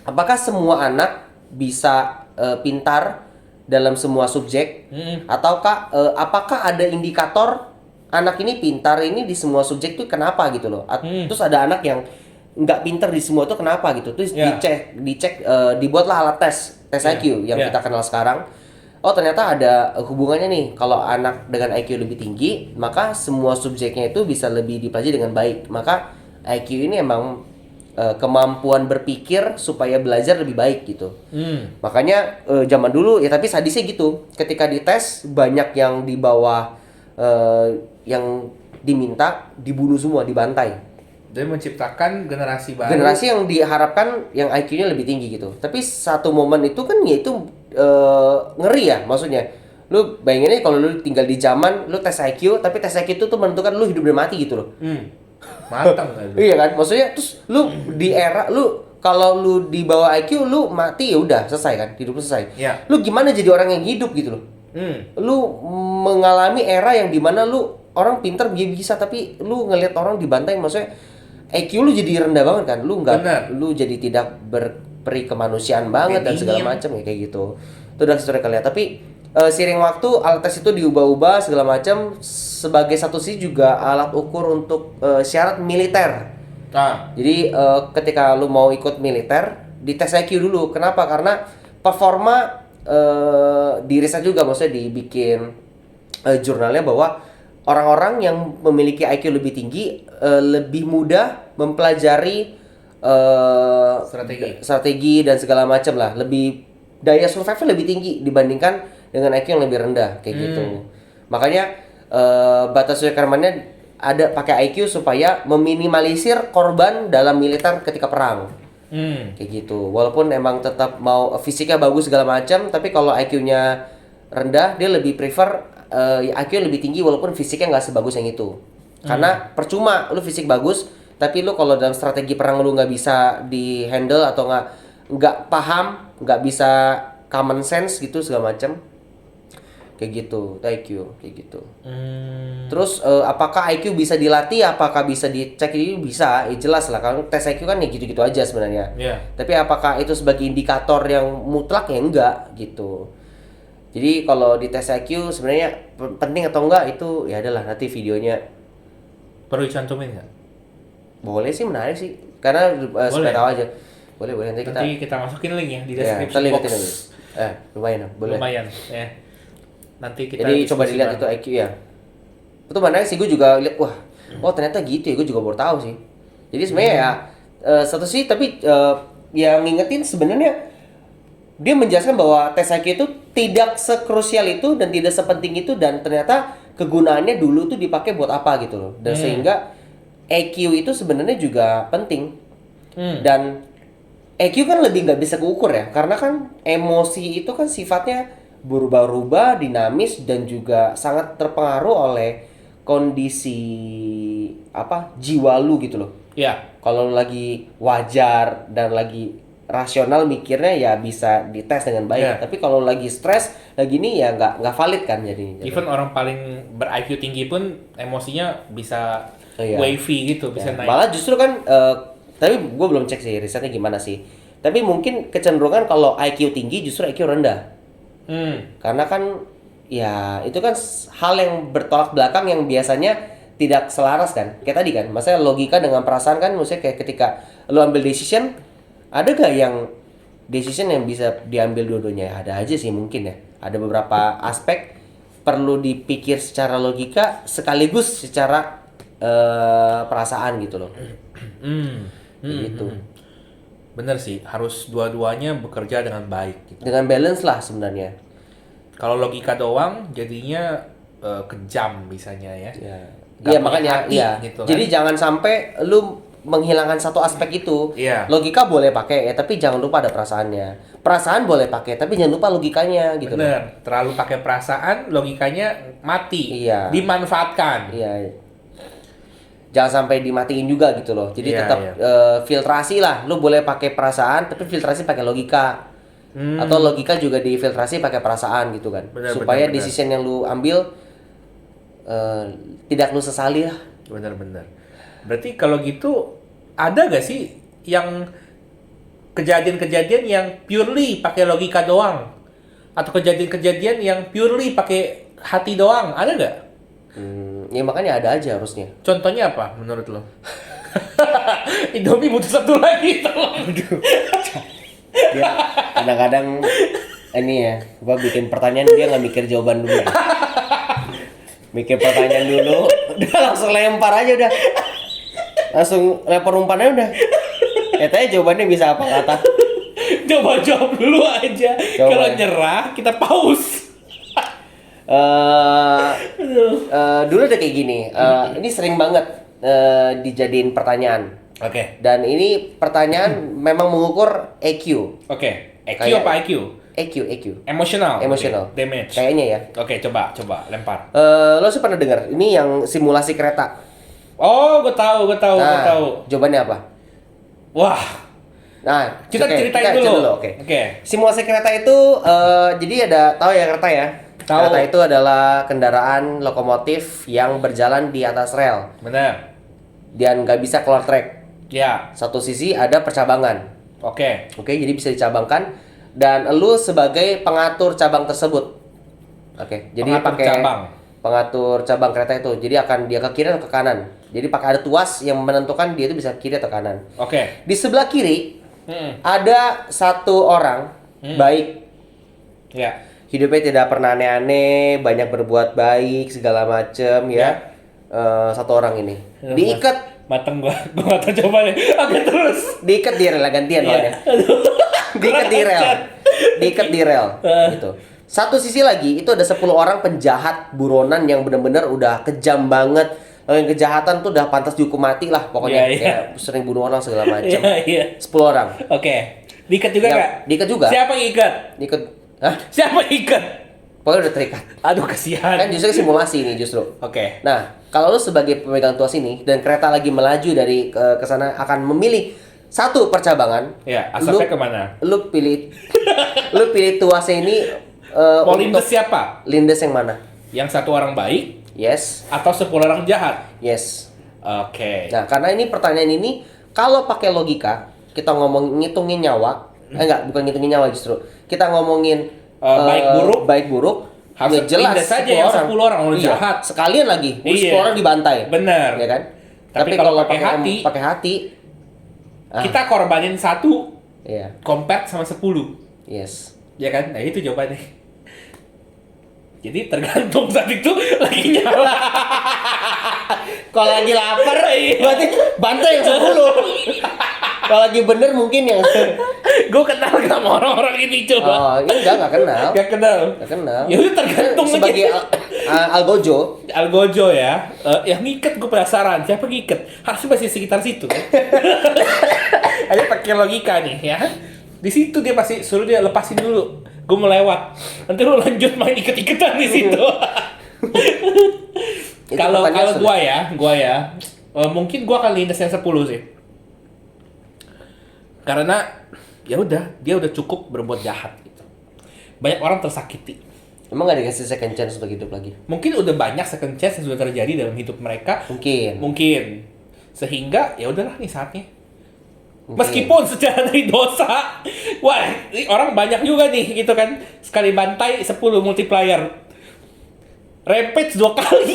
Apakah semua anak bisa pintar dalam semua subjek? Ataukah apakah ada indikator anak ini pintar ini di semua subjek itu kenapa gitu loh? Terus ada anak yang nggak pintar di semua itu kenapa gitu? Terus dicek dibuatlah alat tes IQ yang kita kenal sekarang. Oh ternyata ada hubungannya nih, kalau anak dengan IQ lebih tinggi maka semua subjeknya itu bisa lebih dipelajari dengan baik. Maka IQ ini emang kemampuan berpikir supaya belajar lebih baik gitu. Makanya zaman dulu ya, tapi sadisnya gitu, ketika dites banyak yang di bawah yang diminta dibunuh semua, dibantai. Dan menciptakan generasi baru. Generasi yang diharapkan yang IQ-nya lebih tinggi gitu. Tapi satu momen itu kan ya itu ngeri ya, maksudnya. Lu bayangin aja kalau lu tinggal di zaman lu tes IQ, tapi tes IQ itu tuh menentukan lu hidup dan mati gitu loh. Matang kan? Iya kan? Maksudnya terus lu di era lu kalau lu di bawah IQ lu mati ya udah selesai kan? Hidup lu selesai. Iya. Lu gimana jadi orang yang hidup gitu loh? Lu mengalami era yang dimana lu orang pintar bisa tapi lu ngelihat orang dibantai, maksudnya IQ lu jadi rendah banget kan, lu nggak, lu jadi tidak berperi kemanusiaan banget dan segala macam ya kayak gitu. Itu udah historical ya. Tapi seiring waktu alat tes itu diubah-ubah segala macam, sebagai satu sisi juga alat ukur untuk syarat militer. Jadi ketika lu mau ikut militer, dites IQ dulu. Kenapa? Karena performa di riset juga, maksudnya dibikin jurnalnya bahwa orang-orang yang memiliki IQ lebih tinggi lebih mudah mempelajari strategi dan segala macam lah, lebih daya survival lebih tinggi dibandingkan dengan IQ yang lebih rendah kayak gitu. Makanya batas requirementnya ada pakai IQ supaya meminimalisir korban dalam militer ketika perang. Kayak gitu. Walaupun emang tetap mau fisiknya bagus segala macam, tapi kalau IQ-nya rendah dia lebih prefer IQ lebih tinggi walaupun fisiknya nggak sebagus yang itu. Karena percuma lu fisik bagus tapi lu kalau dalam strategi perang lu nggak bisa di handle atau nggak paham, nggak bisa common sense gitu segala macam. Kayak gitu, IQ kayak gitu. Terus apakah IQ bisa dilatih? Apakah bisa dicek? Ini bisa, ya jelas lah. Kalau tes IQ kan ya gitu-gitu aja sebenarnya. Tapi apakah itu sebagai indikator yang mutlak ya enggak gitu. Jadi kalau di tes IQ sebenarnya penting atau enggak itu ya adalah nanti videonya. Perlu dicantumin nggak? Boleh sih, menarik sih. Karena supaya tahu aja. Boleh nanti kita masukin link ya di ya, description box. Lumayan, boleh. Lumayan ya. Nanti kita jadi coba dilihat itu IQ ya. Itu menarik sih, gue juga lihat oh ternyata gitu ya, gue juga baru tahu sih. Jadi sebenarnya ya satu sih, tapi yang ngingetin sebenarnya dia menjelaskan bahwa tes IQ itu tidak sekrusial itu dan tidak sepenting itu, dan ternyata kegunaannya dulu tuh dipakai buat apa gitu loh. Dan sehingga EQ itu sebenarnya juga penting. Dan EQ kan lebih nggak bisa keukur ya, karena kan emosi itu kan sifatnya berubah-ubah, dinamis, dan juga sangat terpengaruh oleh kondisi jiwa lu gitu loh. Iya. Kalau lu lagi wajar dan lagi rasional mikirnya ya bisa dites dengan baik. Iya. Tapi kalau lagi stres, lagi ini ya nggak valid kan jadi. Even orang paling ber-IQ tinggi pun emosinya bisa Oh, iya. wavy gitu, bisa Ya, naik. malah justru kan, tapi gue belum cek sih risetnya gimana sih. Tapi mungkin kecenderungan kalau IQ tinggi justru IQ rendah. Karena kan ya itu kan hal yang bertolak belakang yang biasanya tidak selaras kan. Kayak tadi kan, maksudnya logika dengan perasaan kan, maksudnya kayak ketika lu ambil decision, ada gak yang decision yang bisa diambil dua-duanya? Ada aja sih mungkin ya. Ada beberapa aspek perlu dipikir secara logika sekaligus secara perasaan gitu loh. Gitu. Bener sih, harus dua-duanya bekerja dengan baik gitu. Dengan balance lah sebenarnya. Kalau logika doang jadinya kejam bisanya ya. Ya. Nggak Iya punya makanya hati iya. gitu kan. Jadi jangan sampai lu menghilangkan satu aspek itu. Iya. Logika boleh pakai ya, tapi jangan lupa ada perasaannya. Perasaan boleh pakai, tapi jangan lupa logikanya gitu loh. Bener, terlalu pakai perasaan, logikanya mati. Iya. Dimanfaatkan. Iya. Jangan sampai dimatiin juga gitu loh. Jadi Iya, tetap iya. filtrasi lah. Lu boleh pakai perasaan, tapi filtrasi pakai logika. Atau logika juga difiltrasi pakai perasaan gitu kan. Benar, Supaya benar, decision yang lu ambil tidak lu sesali lah. Bener-bener. Berarti kalau gitu ada gak sih yang kejadian-kejadian yang purely pakai logika doang? Atau kejadian-kejadian yang purely pakai hati doang? Ada gak? Ya makanya ada aja harusnya. Contohnya apa menurut lo? Indomie butuh satu lagi tolong. Dia kadang-kadang ini ya, gua bikin pertanyaan dia nggak mikir jawaban dulu. Mikir pertanyaan dulu, udah langsung lempar aja udah. Langsung lempar umpannya udah. Katanya jawabannya bisa apa kata? Coba jawab dulu aja. Coba. Kalau nyerah kita pause. Dulu udah kayak gini. Ini sering banget dijadiin pertanyaan. Oke. Dan ini pertanyaan memang mengukur EQ. Oke. EQ Kayak- apa IQ? EQ. Emotional. Emotional. Oke, damage. Kayaknya ya. Oke, coba lempar. Lo sih pernah dengar? Ini yang simulasi kereta. Oh, gue tahu. Nah, jawabannya apa? Wah, Nah, kita oke, ceritain kita dulu. Oke. Oke. Simulasi kereta itu jadi ada tahu ya kereta ya? Tahu. Kereta itu adalah kendaraan lokomotif yang berjalan di atas rel Benar. dan nggak bisa keluar trek. Ya. Satu sisi ada percabangan. Oke. Oke, jadi bisa dicabangkan dan lu sebagai pengatur cabang tersebut. Oke, jadi Pengatur pakai cabang. pengatur cabang kereta itu. Jadi akan dia ke kiri atau ke kanan. Jadi pakai ada tuas yang menentukan dia itu bisa ke kiri atau kanan. Oke. Di sebelah kiri Hmm. ada satu orang baik, Ya. hidupnya tidak pernah aneh-aneh, banyak berbuat baik segala macem ya. Satu orang ini diikat Mateng gua nggak tahu coba deh. Oke, terus. diikat di rel gantian Iya. soalnya. Diikat di rel. Diikat di rel gitu. Satu sisi lagi itu ada 10 orang penjahat buronan yang benar-benar udah kejam banget. Yang kejahatan tuh udah pantas dihukum mati lah pokoknya. Iya, iya. Kayak sering bunuh orang segala macam. Iya. 10 orang. Oke. Diikat juga Ya, nggak? diikat juga. Siapa yang ikat? Diikat. Hah? Siapa yang ikat? Pokoknya udah terikat. Aduh, kasihan. Kan justru simulasi ini justru. Oke. Nah, kalau lu sebagai pemegang tuas ini dan kereta lagi melaju dari ke sana akan memilih satu percabangan. Ya, asapnya kemana? Lu pilih lu pilih tuasnya ini Mau lindes siapa? lindes yang mana? Yang satu orang baik Yes. atau 10 orang jahat? Yes. Oke. Nah, karena ini pertanyaan ini kalau pakai logika, kita ngomong ngitungin nyawa, bukan ngitungin nyawa justru. Kita ngomongin baik buruk Harus ya jelas lindes saja yang 10 orang, orang Iya, jahat. sekalian lagi, Iya. 10 orang dibantai. Bener. Ya kan? Tapi kalau pakai pakai hati, kita korbanin satu iya, compare sama 10. yes. Ya kan? Nah, itu jawabannya. Jadi tergantung saat itu lagi nyala. Kalau lagi lapar, Iya. berarti bantai yang 10. Kalau lagi bener mungkin yang Gue kenal gak sama orang-orang ini coba. oh, ini enggak kenal. Gak kenal. Enggak kenal. Ya udah tergantung Sebagai aja. algojo, Algojo ya. Yang ngiket gue penasaran siapa ngiket. Harusnya masih sekitar situ. Aja pakai logika nih ya. Di situ dia pasti suruh dia lepasin dulu. Gue mau lewat. Nanti lu lanjut main iket-iketan di situ. Itu Kalau pertanyaan gua ya, mungkin gua akan lindas yang 10 sih. Karena ya udah, dia udah cukup berbuat jahat gitu. Banyak orang tersakiti. Emang gak dikasih second chance untuk hidup lagi? Mungkin udah banyak second chance yang sudah terjadi dalam hidup mereka. Mungkin. Sehingga ya udahlah nih saatnya. Mungkin. Meskipun secara dari dosa, wah, ini orang banyak juga nih gitu kan. Sekali bantai 10 multiplier. Rampage 2 kali.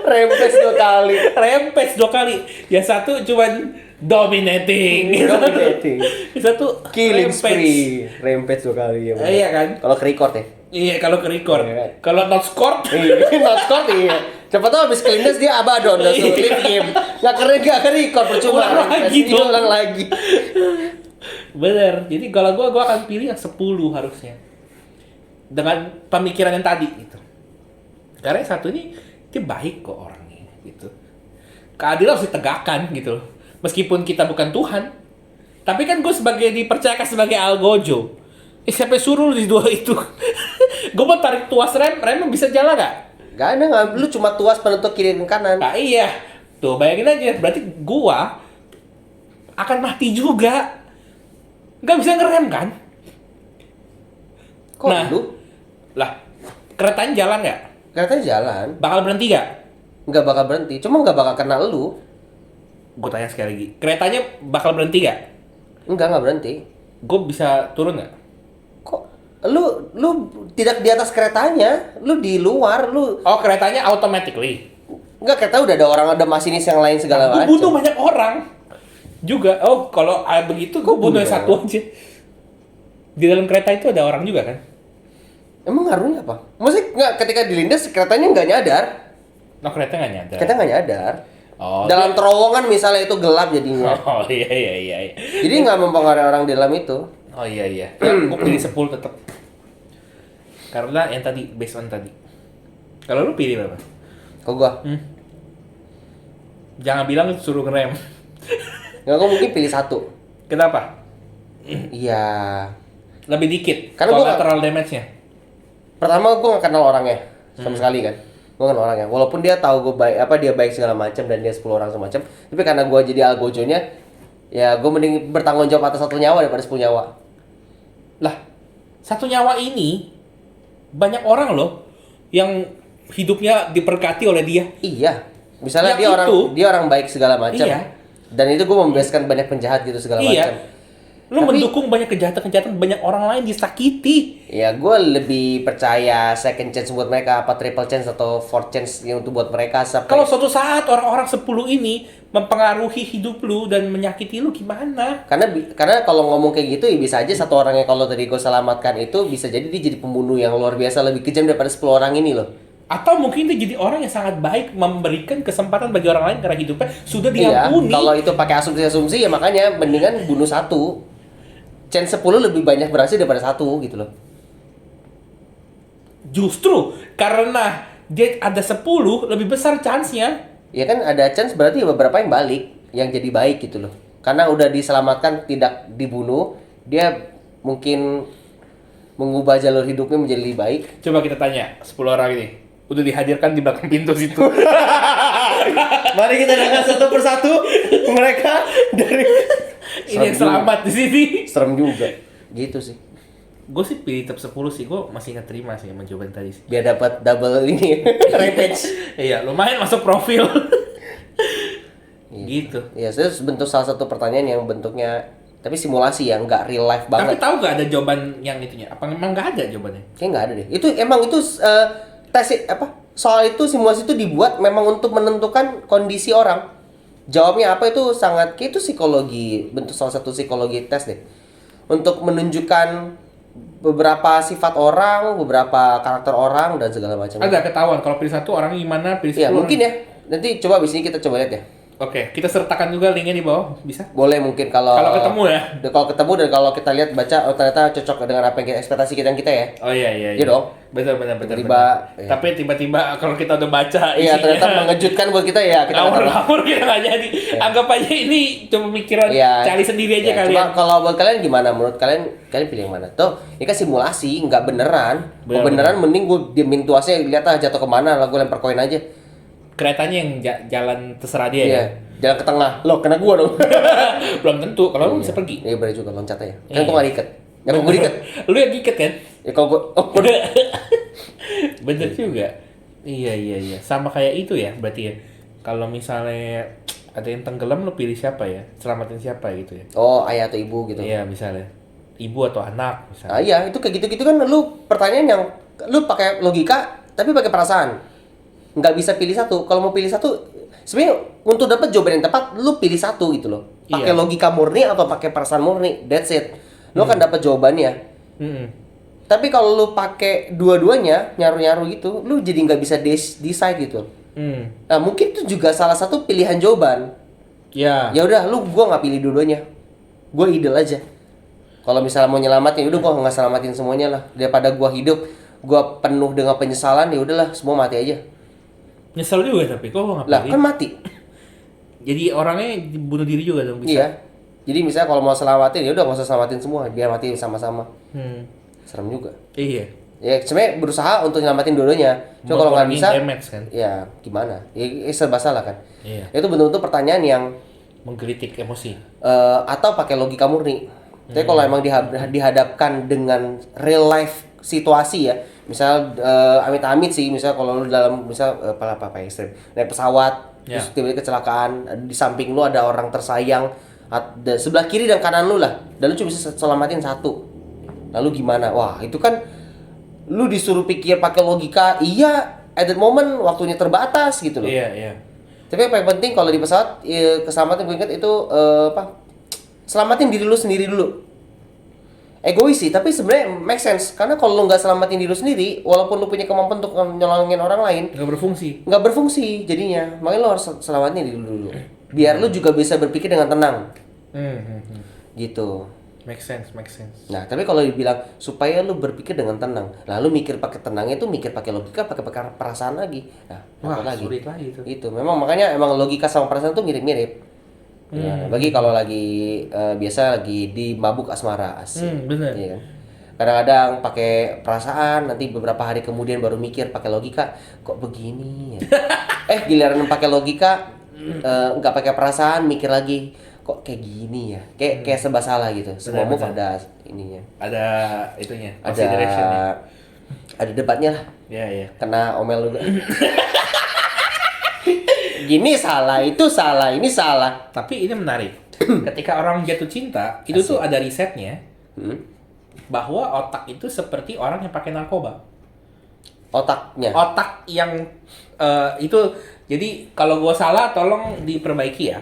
Rampage 2 kali. Rampage 2 kali. Yang satu cuman dominating. Yang satu Killing rampage. spree. Rampage 2 kali ya. Iya kan? Kalau ke record ya. Iya, kalau ke record. Iya. Kalau not scored, Not scored iya. Siapa tahu habis kelindes dia abadon langsung Iya. leave game. Enggak ke record percuma. Ulang lagi dong. Ulang lagi. bener. Jadi kalau gua akan pilih yang 10 harusnya. Dengan pemikiran yang tadi gitu. Karena yang satu ini dia baik kok orangnya gitu. Keadilan harus ditegakkan gitu loh. Meskipun kita bukan Tuhan. Tapi kan gue dipercayakan sebagai algojo. Siapa yang suruh lu di dua itu? Gue mau tarik tuas rem bisa jalan gak? Gak ada, nggak. Lu cuma tuas penentu kiri dan kanan. Nah iya. Tuh bayangin aja. Berarti gua akan mati juga. Gak bisa ngerem kan? Kok Nah. lu? Lah, keretanya jalan gak? Katanya jalan. Bakal berhenti gak? Nggak bakal berhenti. Cuma nggak bakal kena lu. Gue tanya sekali lagi. Keretanya bakal berhenti gak? Nggak berhenti. Gue bisa turun gak? Kok lu tidak di atas keretanya, lu di luar, lu Oh, keretanya automatically. nggak kereta udah ada orang, ada masinis yang lain segala Gue macam. butuh banyak orang juga. Oh, kalau begitu gue butuh yang satu aja. Di dalam kereta itu ada orang juga kan? Emang ngaruhnya apa? Maksudnya nggak ketika dilindas keretanya nggak nyadar, No, kereta nggak nyadar. kereta nggak nyadar. Oh, Dalam terowongan misalnya itu gelap jadinya, Oh iya. jadi nggak mempengaruhi orang di dalam itu. Oh iya. Ya, gue pilih 10 tetap. Karena yang tadi based on tadi. Kalau lu pilih berapa? Kok gua? Jangan bilang suruh ngerem. Nggak, gua mungkin pilih satu. Kenapa? Iya. Lebih dikit. Karena gua collateral damage-nya. Pertama gua nggak kenal orangnya sama sekali kan. Gua kenal orangnya. Walaupun dia tahu gua baik, dia baik segala macam dan dia 10 orang semacam. Tapi karena gua jadi algojonya, ya gua mending bertanggung jawab atas 1 nyawa daripada 10 nyawa. Lah, 1 nyawa ini banyak orang loh yang hidupnya diberkati oleh dia. Iya. Misalnya Yang dia orang baik segala macam. Iya. Dan itu gua membebaskan banyak penjahat gitu segala Iya. macam. Lu Tapi- mendukung banyak kejahatan-kejahatan, banyak orang lain disakiti. Ya gue lebih percaya second chance buat mereka, apa triple chance atau fourth chance yang untuk buat mereka sampai. Kalau suatu saat orang-orang 10 ini mempengaruhi hidup lu dan menyakiti lu gimana? Karena kalau ngomong kayak gitu ya bisa aja satu orang yang kalau tadi gue selamatkan itu bisa jadi dia jadi pembunuh yang luar biasa lebih kejam daripada 10 orang ini loh. Atau mungkin dia jadi orang yang sangat baik memberikan kesempatan bagi orang lain karena hidupnya sudah Iya, diampuni. kalau itu pakai asumsi ya makanya mendingan bunuh satu. Chance 10 lebih banyak berhasil daripada satu gitu loh. Justru karena dia ada 10 lebih besar chance-nya. Ya kan ada chance berarti beberapa yang balik, yang jadi baik gitu loh. Karena udah diselamatkan tidak dibunuh, dia mungkin mengubah jalur hidupnya menjadi lebih baik. Coba kita tanya 10 orang ini. Udah dihadirkan di belakang pintu situ. Mari kita dengar satu persatu mereka dari Ini yang selamat di sini. serem juga. Gitu sih. Gue sih pilih top 10 sih. Gue masih nggak terima sih sama jawaban tadi sih. Biar dapat double ini rampage. Iya, lumayan masuk profil. Gitu. Iya, saya bentuk salah satu pertanyaan yang bentuknya tapi simulasi ya, nggak real life Tapi banget. tahu nggak ada jawaban yang itunya? Apa memang nggak ada jawabannya? Kayak nggak ada deh. Itu emang itu tes soal itu simulasi itu dibuat memang untuk menentukan kondisi orang. Jawabnya apa itu sangat kayak itu psikologi, bentuk salah satu psikologi tes deh. Untuk menunjukkan beberapa sifat orang, beberapa karakter orang dan segala macam. Agak ketahuan kalau pilih satu orangnya gimana, pilih 10 Ya, mungkin ya. Nanti coba abis ini kita coba lihat ya. Oke, kita sertakan juga linknya di bawah, bisa? Boleh mungkin kalau Ketemu ya. Kalau ketemu dan kalau kita lihat baca ternyata cocok dengan apa yang ekspektasi kita ya. Oh iya. Iya dong. Betul. Tiba-tiba, iya. Tapi tiba-tiba kalau kita udah baca Iya, isinya, ternyata mengejutkan buat kita ya. Kita nggak tahu. ngawur kita nggak jadi. Anggap aja ini cuma pikiran Iya. cari sendiri aja Ya, kalian. Cuma kalau buat kalian gimana? Menurut kalian pilih yang mana? Tuh, ini kan simulasi, nggak beneran. Mau Bener. beneran mending gue diemin tuasnya lihat jatuh kemana, lah gue lempar koin aja. keretanya yang jalan terserah dia Iya, ya. jalan ke tengah. Loh, kena gua dong. Belum tentu, kalau lu bisa pergi. Iya, bener juga loncat aja. Iya. Kan gua nggak diikat. Ya gua diikat. Lu yang giket kan? Ya kalau gua Bener juga. Iya. Sama kayak itu ya berarti ya. Kalau misalnya ada yang tenggelam lu pilih siapa ya? Selamatin siapa gitu ya? Oh, ayah atau ibu gitu. Iya, misalnya. Ibu atau anak misalnya. Ah, iya, itu kayak gitu-gitu kan lu pertanyaan yang lu pakai logika tapi pakai perasaan. Nggak bisa pilih satu. Kalau mau pilih satu, sebenarnya untuk dapat jawaban yang tepat, lu pilih satu gitu loh. Pakai Iya. logika murni atau pakai perasaan murni, that's it. Lu akan dapat jawabannya. Mm-mm. Tapi kalau lu pakai dua-duanya, nyaru-nyaru gitu, lu jadi nggak bisa decide gitu. Nah, mungkin itu juga salah satu pilihan jawaban. Ya. Ya udah, gua nggak pilih dua-duanya. Gua idle aja. Kalau misalnya mau nyelamatin, udah gua nggak selamatin semuanya lah. Daripada gua hidup, gua penuh dengan penyesalan, ya udahlah, semua mati aja. Nyesel juga tapi kok nggak Lah, pilih? kan mati. Jadi orangnya bunuh diri juga dong bisa. Iya. Jadi misalnya kalau mau selamatin, ya udah nggak usah selamatin semua, biar mati sama-sama. Hmm. Serem juga. Iya. Ya sebenarnya berusaha untuk nyelamatin dua-duanya. Cuma kalau nggak Mengurangi bisa, damage kan. ya gimana? Ya serba salah kan. Iya. Itu betul-betul pertanyaan yang Menggelitik emosi. atau pakai logika murni. Tapi kalau emang dihadapkan dengan real life situasi ya, misal amit-amit sih, misal kalau lu dalam misal apa ekstrim, naik pesawat, Ya. terus tiba-tiba kecelakaan, di samping lu ada orang tersayang, sebelah kiri dan kanan lu lah, dan lu cuma bisa selamatin satu. Lalu gimana? Wah, itu kan lu disuruh pikir pakai logika, iya, at that moment waktunya terbatas gitu loh. Iya. Tapi yang paling penting kalau di pesawat keselamatan gue ingat itu selamatin diri lu sendiri dulu. Egois sih, tapi sebenarnya make sense karena kalau lu nggak selamatin diri lu sendiri, walaupun lu punya kemampuan untuk nyolongin orang lain, Nggak berfungsi. nggak berfungsi jadinya. Makanya lu harus selamatin diri lu dulu. Biar lu juga bisa berpikir dengan tenang. Gitu. Make sense. Nah, tapi kalau dibilang supaya lu berpikir dengan tenang, lalu mikir pakai tenangnya itu mikir pakai logika, pakai perasaan lagi. Nah, Wah, apa lagi? sulit lagi itu. Itu memang makanya emang logika sama perasaan tuh mirip-mirip. Ya, bagi kalau lagi biasa lagi di mabuk asmara asik. Bener. Iya kan? Kadang-kadang pakai perasaan, nanti beberapa hari kemudian baru mikir pakai logika, kok begini ya? Giliran pakai logika nggak pakai perasaan, mikir lagi, kok kayak gini ya? Kayak serba salah gitu. Semua move ada ininya. Ada itunya. Ada Consideration-nya. ada debatnya lah. Iya. Kena omel juga. Gini salah, itu salah, ini salah. Tapi ini menarik. Ketika orang jatuh cinta, itu tuh ada risetnya bahwa otak itu seperti orang yang pakai narkoba. Otaknya. Otak yang itu, jadi kalau gue salah tolong diperbaiki ya.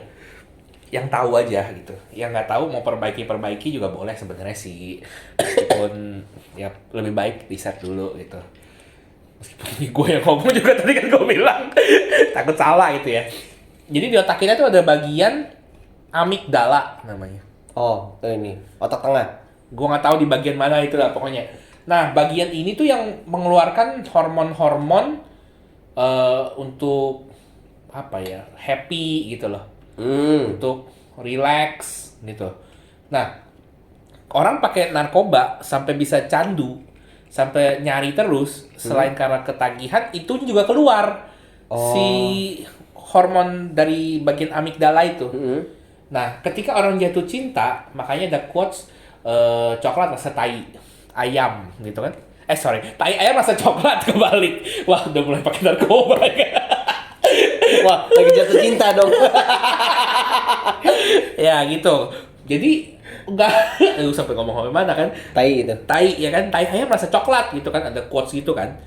Yang tahu aja gitu. Yang nggak tahu mau perbaiki juga boleh sebenarnya sih. Meskipun ya lebih baik riset dulu gitu. Meskipun ini gue yang ngomong juga tadi kan gue bilang takut salah gitu ya. Jadi di otak kita tuh ada bagian amigdala namanya. Oh, ini otak tengah. Gue nggak tahu di bagian mana itu lah pokoknya. Nah, bagian ini tuh yang mengeluarkan hormon-hormon untuk apa ya, happy gitu loh, untuk relax gitu. Nah, orang pakai narkoba sampai bisa candu, sampai nyari terus, selain karena ketagihan, itu juga keluar si hormon dari bagian amigdala itu. Nah, ketika orang jatuh cinta, makanya ada quotes coklat rasa tai ayam gitu kan. Tai ayam rasa coklat kebalik. Wah, udah mulai pakai narkoba. Wah, lagi jatuh cinta dong. Ya gitu. Jadi enggak sampai ngomong mana kan? Tai itu. Tai ya kan, tai ayam rasa coklat gitu kan, ada quotes gitu kan.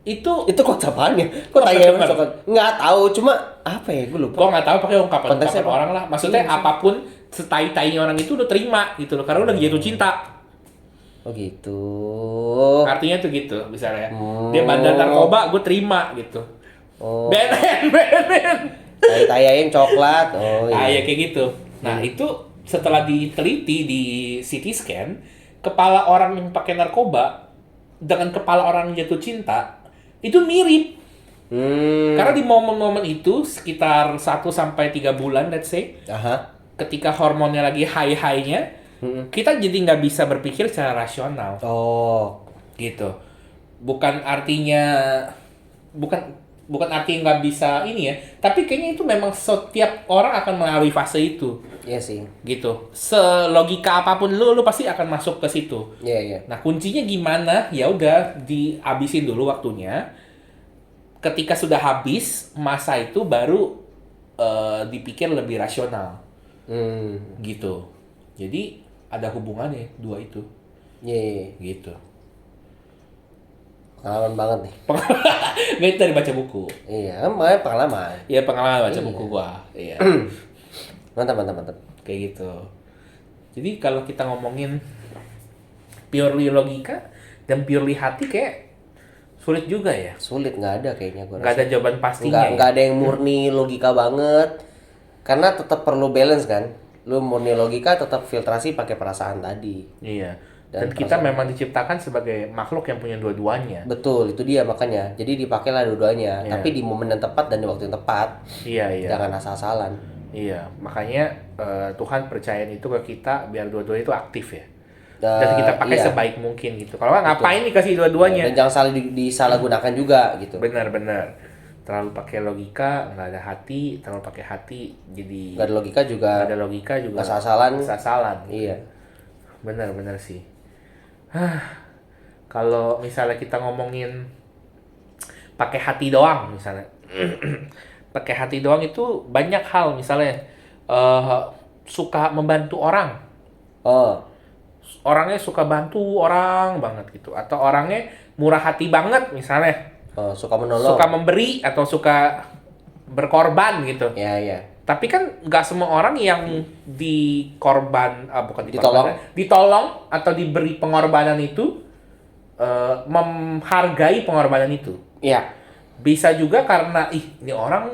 Itu kok apaan ya? Kok tai ayam coklat? Nggak tahu, cuma apa ya? Gue lupa. gua nggak tahu pakai ungkapan Konteksnya apa? orang lah. Maksudnya apapun setai-tainya orang itu udah terima gitu loh, karena udah jatuh cinta. Oh gitu. Artinya tuh gitu, misalnya dia bandar narkoba, gue terima gitu. Oh. Benen. Tai ayam coklat. Oh iya. Ya kayak gitu. Nah itu setelah diteliti di CT scan, kepala orang yang pakai narkoba dengan kepala orang yang jatuh cinta itu mirip. Karena di momen-momen itu sekitar 1-3 bulan, let's say, ketika hormonnya lagi high-nya, kita jadi nggak bisa berpikir secara rasional. Oh. Gitu. Bukan artinya, bukan bukan arti nggak bisa ini ya, tapi kayaknya itu memang setiap orang akan melalui fase itu. Iya sih. Gitu. Selogika apapun lu pasti akan masuk ke situ. Iya, iya. Nah, kuncinya gimana? Ya udah dihabisin dulu waktunya. Ketika sudah habis masa itu baru dipikir lebih rasional. Gitu. Jadi ada hubungannya dua itu. Iya, iya. Gitu. Pengalaman banget nih. Nggak, itu dari baca buku. Iya, kan makanya pengalaman. Iya, pengalaman baca buku gua. Iya. Mantap, mantap, mantap. Kayak gitu. Jadi kalau kita ngomongin purely logika dan purely hati kayak sulit juga ya. Sulit, nggak ada kayaknya gua Nggak rasa. ada jawaban pastinya. Nggak ada yang murni logika banget. Karena tetap perlu balance kan. Lu murni logika tetap filtrasi pakai perasaan tadi. Iya. Dan Dan kita memang diciptakan sebagai makhluk yang punya dua-duanya. Betul, itu dia makanya. Jadi dipakailah dua-duanya, Iya. tapi di momen yang tepat dan di waktu yang tepat. Iya, iya. Jangan asal-asalan. Iya, makanya Tuhan percayain itu ke kita biar dua-duanya itu aktif ya. Dan kita pakai Iya. sebaik mungkin gitu. Kalau nggak ngapain dikasih dua-duanya? Dan jangan salah disalahgunakan juga gitu. Benar-benar. Terlalu pakai logika, nggak ada hati. Terlalu pakai hati, jadi Gak ada logika juga. nggak ada logika juga. Asal-asalan. Asal-asalan. Iya. Benar-benar sih. Kalau misalnya kita ngomongin pakai hati doang misalnya. Pakai hati doang itu banyak hal misalnya suka membantu orang. Oh, Orangnya suka bantu orang banget gitu, atau orangnya murah hati banget misalnya, suka menolong. suka memberi atau suka berkorban gitu. Iya, iya. Tapi kan nggak semua orang yang bukan Ditolong. ditolong atau diberi pengorbanan itu menghargai pengorbanan itu. Iya. Bisa juga karena ini orang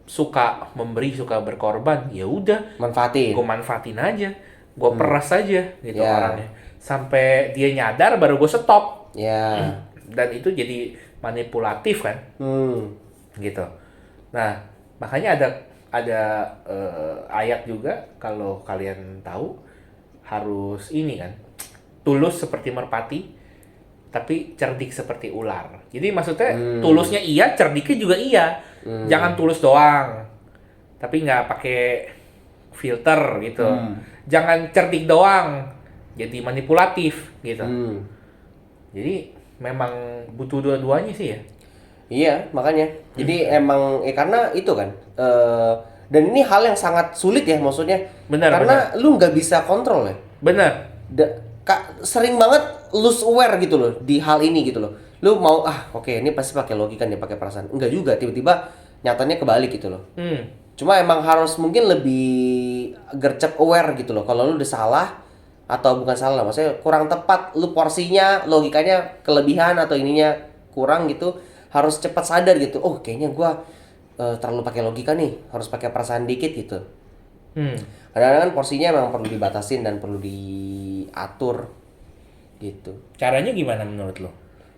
suka memberi, suka berkorban, ya udah Manfaatin. gue manfaatin aja, gue peras aja gitu Ya. orangnya sampai dia nyadar baru gue stop. Ya. Dan itu jadi manipulatif kan gitu. Nah makanya ada ayat juga kalau kalian tahu, harus ini kan, tulus seperti merpati tapi cerdik seperti ular. Jadi maksudnya tulusnya iya, cerdiknya juga iya. Jangan tulus doang tapi nggak pakai filter gitu. Jangan cerdik doang jadi manipulatif gitu. Jadi memang butuh dua-duanya sih ya. Iya, makanya. Jadi emang karena itu kan. Dan ini hal yang sangat sulit ya maksudnya. Benar, karena lu nggak bisa kontrol ya. Bener. Sering banget lose aware gitu loh di hal ini gitu loh. Lu mau oke, ini pasti pakai logika nih, pakai perasaan. Enggak juga, tiba-tiba nyatanya kebalik gitu loh. Cuma emang harus mungkin lebih gercep aware gitu loh. Kalau lu udah salah atau bukan salah, maksudnya kurang tepat lu porsinya, logikanya kelebihan atau ininya kurang gitu, harus cepat sadar gitu. Oh, kayaknya gua terlalu pakai logika nih, harus pakai perasaan dikit gitu. Kadang-kadang kan porsinya memang perlu dibatasin dan perlu diatur gitu. Caranya gimana menurut lo?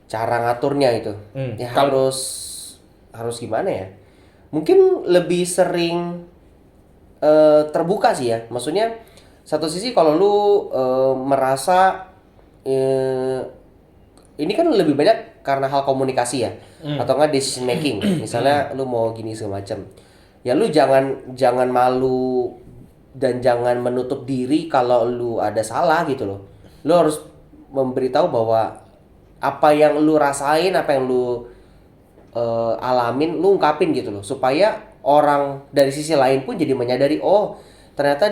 Cara ngaturnya itu ya Kalau- harus gimana ya? Mungkin lebih sering terbuka sih ya. Maksudnya satu sisi kalau lu merasa ini kan lebih banyak karena hal komunikasi ya, atau enggak decision making. Misalnya lu mau gini semacam. Ya lu jangan malu dan jangan menutup diri kalau lu ada salah gitu loh. Lu harus memberitahu bahwa apa yang lu rasain, apa yang lu alamin, lu ungkapin gitu loh, supaya orang dari sisi lain pun jadi menyadari, oh ternyata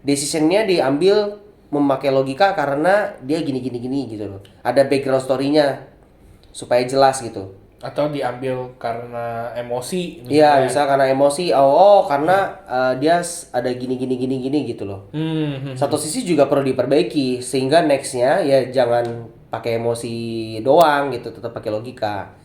decisionnya diambil memakai logika karena dia gini gitu loh. Ada background story-nya supaya jelas gitu. Atau diambil karena emosi Iya, bisa karena emosi. Karena dia ada gini gitu loh. Satu sisi juga perlu diperbaiki sehingga nextnya ya jangan pakai emosi doang gitu, tetap pakai logika.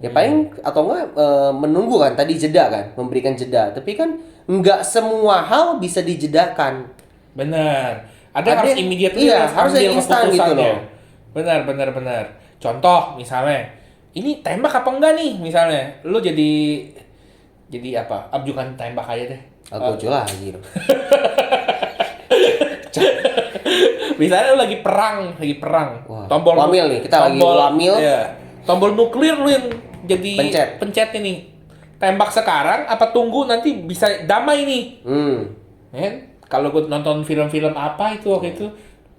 Ya paling atau enggak menunggu kan, tadi jeda kan, memberikan jeda. Tapi kan enggak semua hal bisa dijedakan. Benar. Ada yang harus immediately iya, harus ambil yang instan gitu keputusannya. loh. Benar. Contoh misalnya, ini tembak apa enggak nih misalnya? Lu jadi apa? Ajukan tembak aja deh. Aku jual lagi dong. Misalnya lu lagi perang. Wah, Tombol wamil nih, kita lagi wamil. Iya. Tombol nuklir lu yang jadi pencet ini. Tembak sekarang apa tunggu nanti bisa damai nih. Kalau gue nonton film-film apa itu waktu itu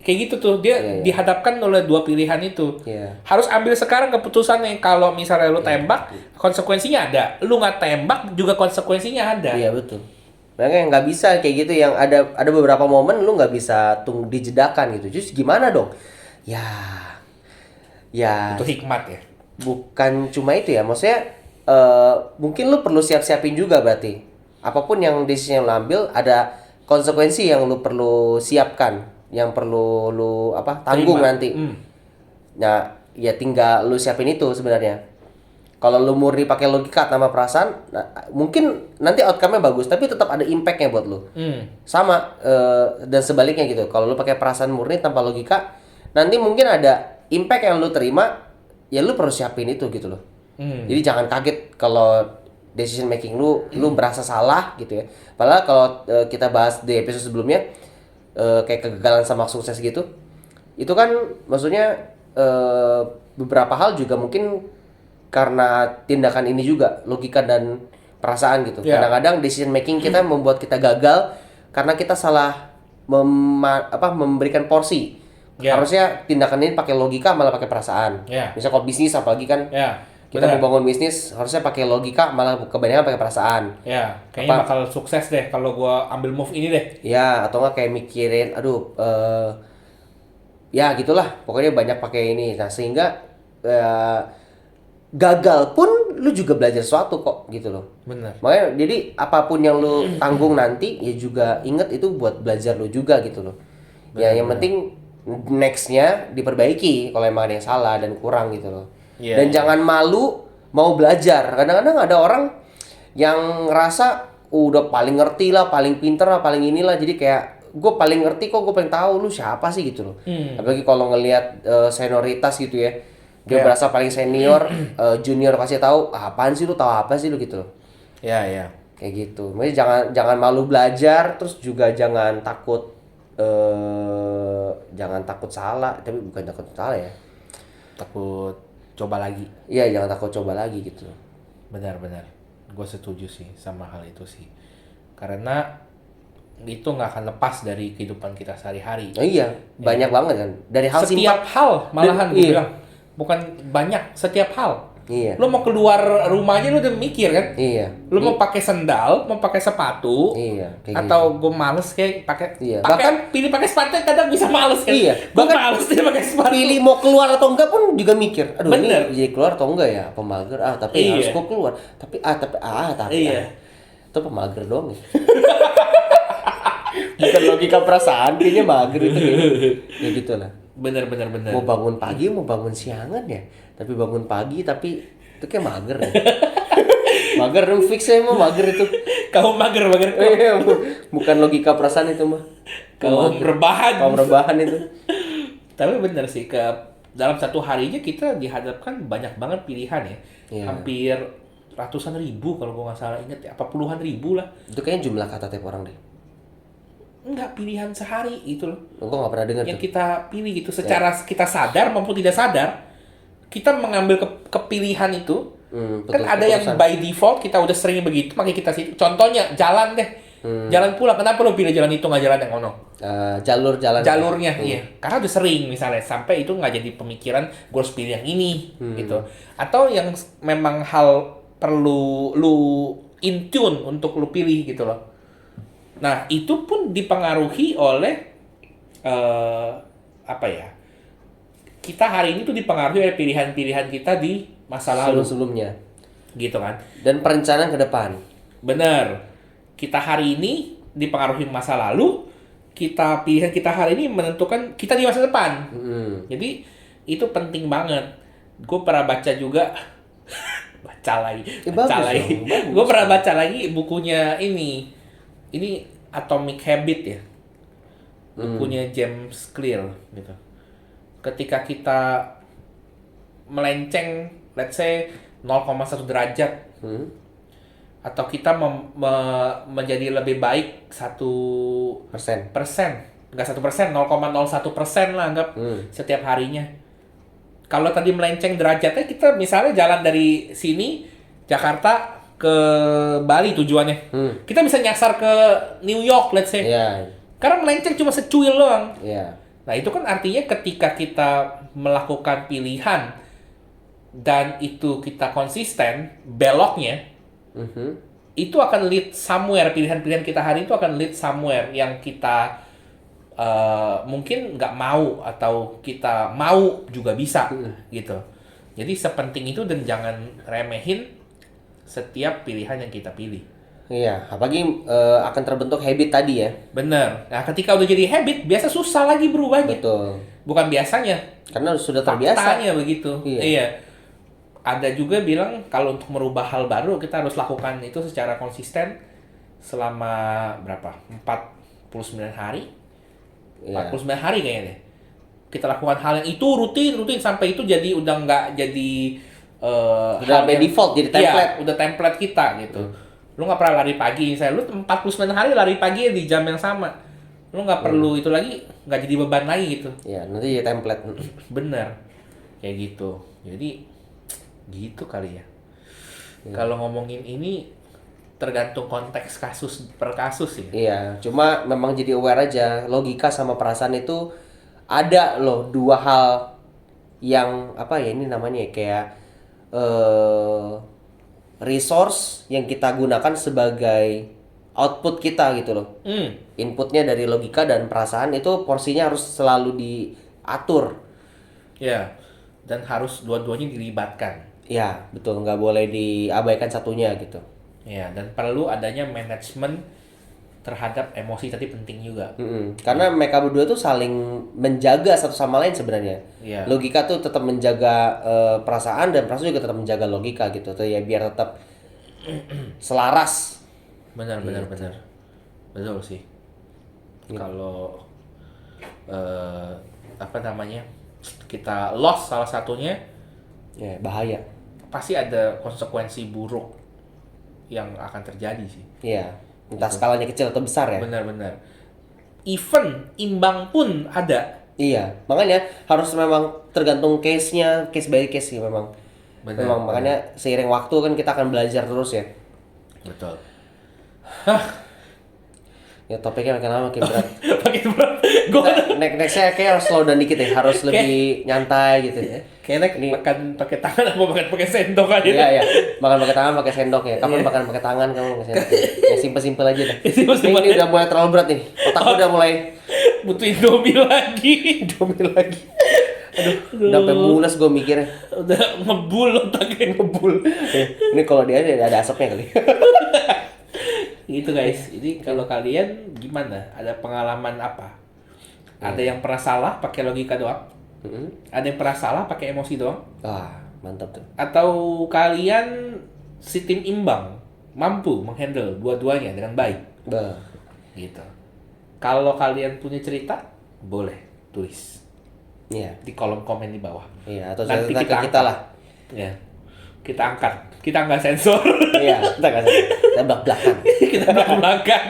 kayak gitu tuh dia dihadapkan oleh dua pilihan itu. Harus ambil sekarang keputusannya. Kalau misalnya lu tembak, konsekuensinya ada. Lu nggak tembak juga konsekuensinya ada. Iya betul. Makanya nggak bisa kayak gitu, yang ada beberapa momen lu nggak bisa tunggu dijedakan gitu. Terus gimana dong? Ya itu hikmat ya. Bukan cuma itu ya, maksudnya mungkin lu perlu siap-siapin juga berarti. Apapun yang decision yang lu ambil ada konsekuensi yang lu perlu siapkan, yang perlu lu tanggung nanti. Nah, ya tinggal lu siapin itu sebenarnya. Kalau lu murni pakai logika tanpa perasaan, mungkin nanti outcome-nya bagus, tapi tetap ada impact-nya buat lu. Sama dan sebaliknya gitu. Kalau lu pakai perasaan murni tanpa logika, nanti mungkin ada impact yang lu terima, ya lu perlu siapin itu gitu loh. Jadi jangan kaget kalau decision making lu merasa salah gitu ya. Padahal kalau kita bahas di episode sebelumnya kayak kegagalan sama sukses gitu, itu kan maksudnya beberapa hal juga mungkin karena tindakan ini juga, logika dan perasaan gitu. Kadang-kadang decision making kita membuat kita gagal karena kita salah memberikan porsi. Harusnya tindakan ini pakai logika malah pakai perasaan. Misal kalau bisnis apalagi kan, kita mau bangun bisnis harusnya pakai logika malah kebanyakan pakai perasaan. Kayaknya bakal sukses deh kalau gua ambil move ini deh. Atau nggak kayak mikirin, ya gitulah. Pokoknya banyak pakai ini. Nah sehingga gagal pun lu juga belajar sesuatu kok gitu loh. Bener. Makanya jadi apapun yang lu tanggung nanti ya juga inget itu buat belajar lu juga gitu loh. Yang penting nextnya diperbaiki kalau emang ada yang salah dan kurang gitu loh. Dan jangan malu mau belajar. Kadang-kadang ada orang yang ngerasa udah paling ngerti lah, paling pinter lah, paling inilah, jadi kayak gue paling ngerti kok, gue paling tahu. Lu siapa sih gitu loh. Apalagi kalau ngelihat senioritas gitu ya, dia berasa paling senior, junior kasih tahu apaan sih, lu tahu apa sih lu gitu loh. Kayak gitu. Makanya jangan malu belajar, terus juga jangan takut salah, tapi bukan takut salah ya, takut coba lagi. Iya, jangan takut coba lagi gitu. Benar, gue setuju sih sama hal itu sih, karena itu nggak akan lepas dari kehidupan kita sehari-hari. Banyak banget kan, dari hal setiap hal malahan gue bilang, bukan banyak, setiap hal. Lu mau keluar rumahnya lu udah mikir kan? Lu mau pakai sendal, mau pakai sepatu, atau gue males kayak pakai. Bahkan pilih pakai sepatu kadang bisa males kan? Bahkan males dia pakai sepatu. Pilih mau keluar atau enggak pun juga mikir. Aduh, bener. Ini jadi keluar atau enggak ya? Pemager. Tapi harus gue keluar. Tapi itu pemager doang ya. Bukan logika perasaan, kayaknya mager itu ya gitu lah. Bener. Mau bangun pagi, mau bangun siangan ya. Tapi bangun pagi, tapi itu kayak mager ya. Mager dong, fix ya mau mager itu. Kamu mager. Bukan logika perasaan itu mah. Kamu rebahan itu. Tapi bener sih, dalam satu harinya kita dihadapkan banyak banget pilihan ya. Hampir ratusan ribu kalau gue nggak salah inget ya. Apa puluhan ribu lah. Itu kayaknya jumlah kata tiap orang deh. Enggak, pilihan sehari itu loh. Gue nggak pernah dengar yang tuh. Kita pilih gitu secara kita sadar maupun tidak sadar, kita mengambil kepilihan itu. Kan ada yang by default kita udah sering begitu, makanya kita sih. Contohnya jalan deh, jalan pulang. Kenapa lo pilih jalan itu nggak jalan yang ono? Jalurnya, iya. Karena udah sering misalnya sampai itu nggak jadi pemikiran gue harus pilih yang ini gitu. Atau yang memang hal perlu lu in tune untuk lu pilih gitu loh. Nah, itu pun dipengaruhi oleh kita hari ini tuh dipengaruhi oleh pilihan-pilihan kita di masa lalu sebelumnya. Gitu kan? Dan perencanaan ke depan. Bener. Kita hari ini dipengaruhi masa lalu, pilihan kita hari ini menentukan kita di masa depan. Jadi, itu penting banget. Gue pernah baca juga baca lagi. Gue pernah baca lagi bukunya ini Atomic Habit ya, bukunya James Clear gitu. Ketika kita melenceng, let's say 0,1 derajat, atau kita menjadi lebih baik 1%, nggak 1%, 0,01% lah anggap setiap harinya. kalau tadi melenceng derajatnya, kita misalnya jalan dari sini Jakarta ke Bali tujuannya, kita bisa nyasar ke New York, let's say. Iya. Karena melenceng cuma secuil doang. Iya. Nah itu kan artinya ketika kita melakukan pilihan dan itu kita konsisten, beloknya itu akan lead somewhere. Pilihan-pilihan kita hari itu akan lead somewhere yang kita mungkin nggak mau atau kita mau juga bisa gitu. Jadi sepenting itu dan jangan remehin setiap pilihan yang kita pilih. Iya, apalagi akan terbentuk habit tadi ya. Bener. Nah ketika udah jadi habit, biasa susah lagi berubahnya. Betul. Bukan biasanya. Karena sudah terbiasa. Faktanya begitu. Iya. Ada juga bilang kalau untuk merubah hal baru kita harus lakukan itu secara konsisten selama berapa? 49 hari. Iya. 49 hari kayaknya deh. Kita lakukan hal yang itu rutin sampai itu jadi udah nggak jadi udah by default jadi template. Iya, udah template kita gitu. Lu nggak pernah lari pagi, misalnya lu 49 hari lari pagi di jam yang sama. Lu nggak perlu itu lagi, nggak jadi beban lagi gitu. Iya, nanti jadi template. Bener. Kayak gitu. Jadi gitu kali ya. Kalau ngomongin ini tergantung konteks kasus per kasus ya. Iya, cuma memang jadi aware aja, logika sama perasaan itu ada loh dua hal yang apa ya ini namanya ya, kayak resource yang kita gunakan sebagai output kita gitu loh. Inputnya dari logika dan perasaan itu porsinya harus selalu diatur. Ya, dan harus dua-duanya dilibatkan. Ya, betul, nggak boleh diabaikan satunya gitu. Ya, dan perlu adanya manajemen terhadap emosi tadi penting juga. Karena mereka berdua tuh saling menjaga satu sama lain sebenarnya. Iya. Logika tuh tetap menjaga perasaan dan perasaan juga tetap menjaga logika gitu tuh ya biar tetap selaras. Benar. Betul sih. Kalau apa namanya? Kita lost salah satunya, Ya, bahaya. pasti ada konsekuensi buruk yang akan terjadi sih. Iya. Entah skalanya kecil atau besar ya. Benar. Even imbang pun ada. Iya, makanya harus memang tergantung case-nya, case by case sih memang. Memang makanya seiring waktu kan kita akan belajar terus ya. Betul. Ya topiknya makin lama makin berat. Makin berat. Gua Nextnya kayak harus slow down dikit ya, harus lebih nyantai gitu ya. kayaknya makan pakai tangan apa makan pakai sendok aja. Iya, makan pakai tangan pakai sendok ya. Kapan makan pakai tangan kamu pakai sendok? Yang simpel-simpel aja dah. Ini udah mulai terlalu berat nih. Otakku udah mulai butuh Indomie lagi. Indomie lagi. Aduh, udah sampai mules gue mikirnya. Udah ngebul otaknya. Ngebul. Ini kalau dia ada asapnya kali. Gitu guys. Jadi kalau kalian gimana? Ada pengalaman apa? Ada yang pernah salah pakai logika doang? Ada yang pernah salah pakai emosi doang? Wah, mantap tuh. Atau kalian si tim imbang mampu menghandle dua-duanya dengan baik? Bah. Gitu. Kalau kalian punya cerita, boleh tulis Iya. di kolom komen di bawah. Iya, atau Nanti cerita kita ke kita angkat. lah. Ya. Kita angkat. Kita nggak sensor. Iya, kita kasih. Kita belak-belakan. Kita belakang.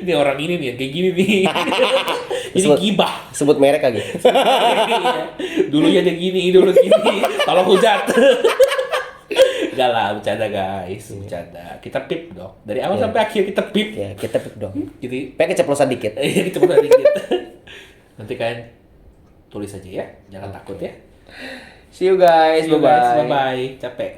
Ini orang ini nih, kayak gini nih. Ini gibah. Sebut merek lagi. Dulunya dia gini, dulu gini. Tolong hujat. Enggak lah, bercanda guys. Bercanda. Kita pip dong. Dari awal sampai akhir kita pip. Ya, kita pip dong. Jadi, Pengen keceplosan dikit. kita benar dikit. Nanti kalian tulis aja ya. Jangan takut ya. See you guys. See you Bye-bye. guys. Bye-bye. Capek.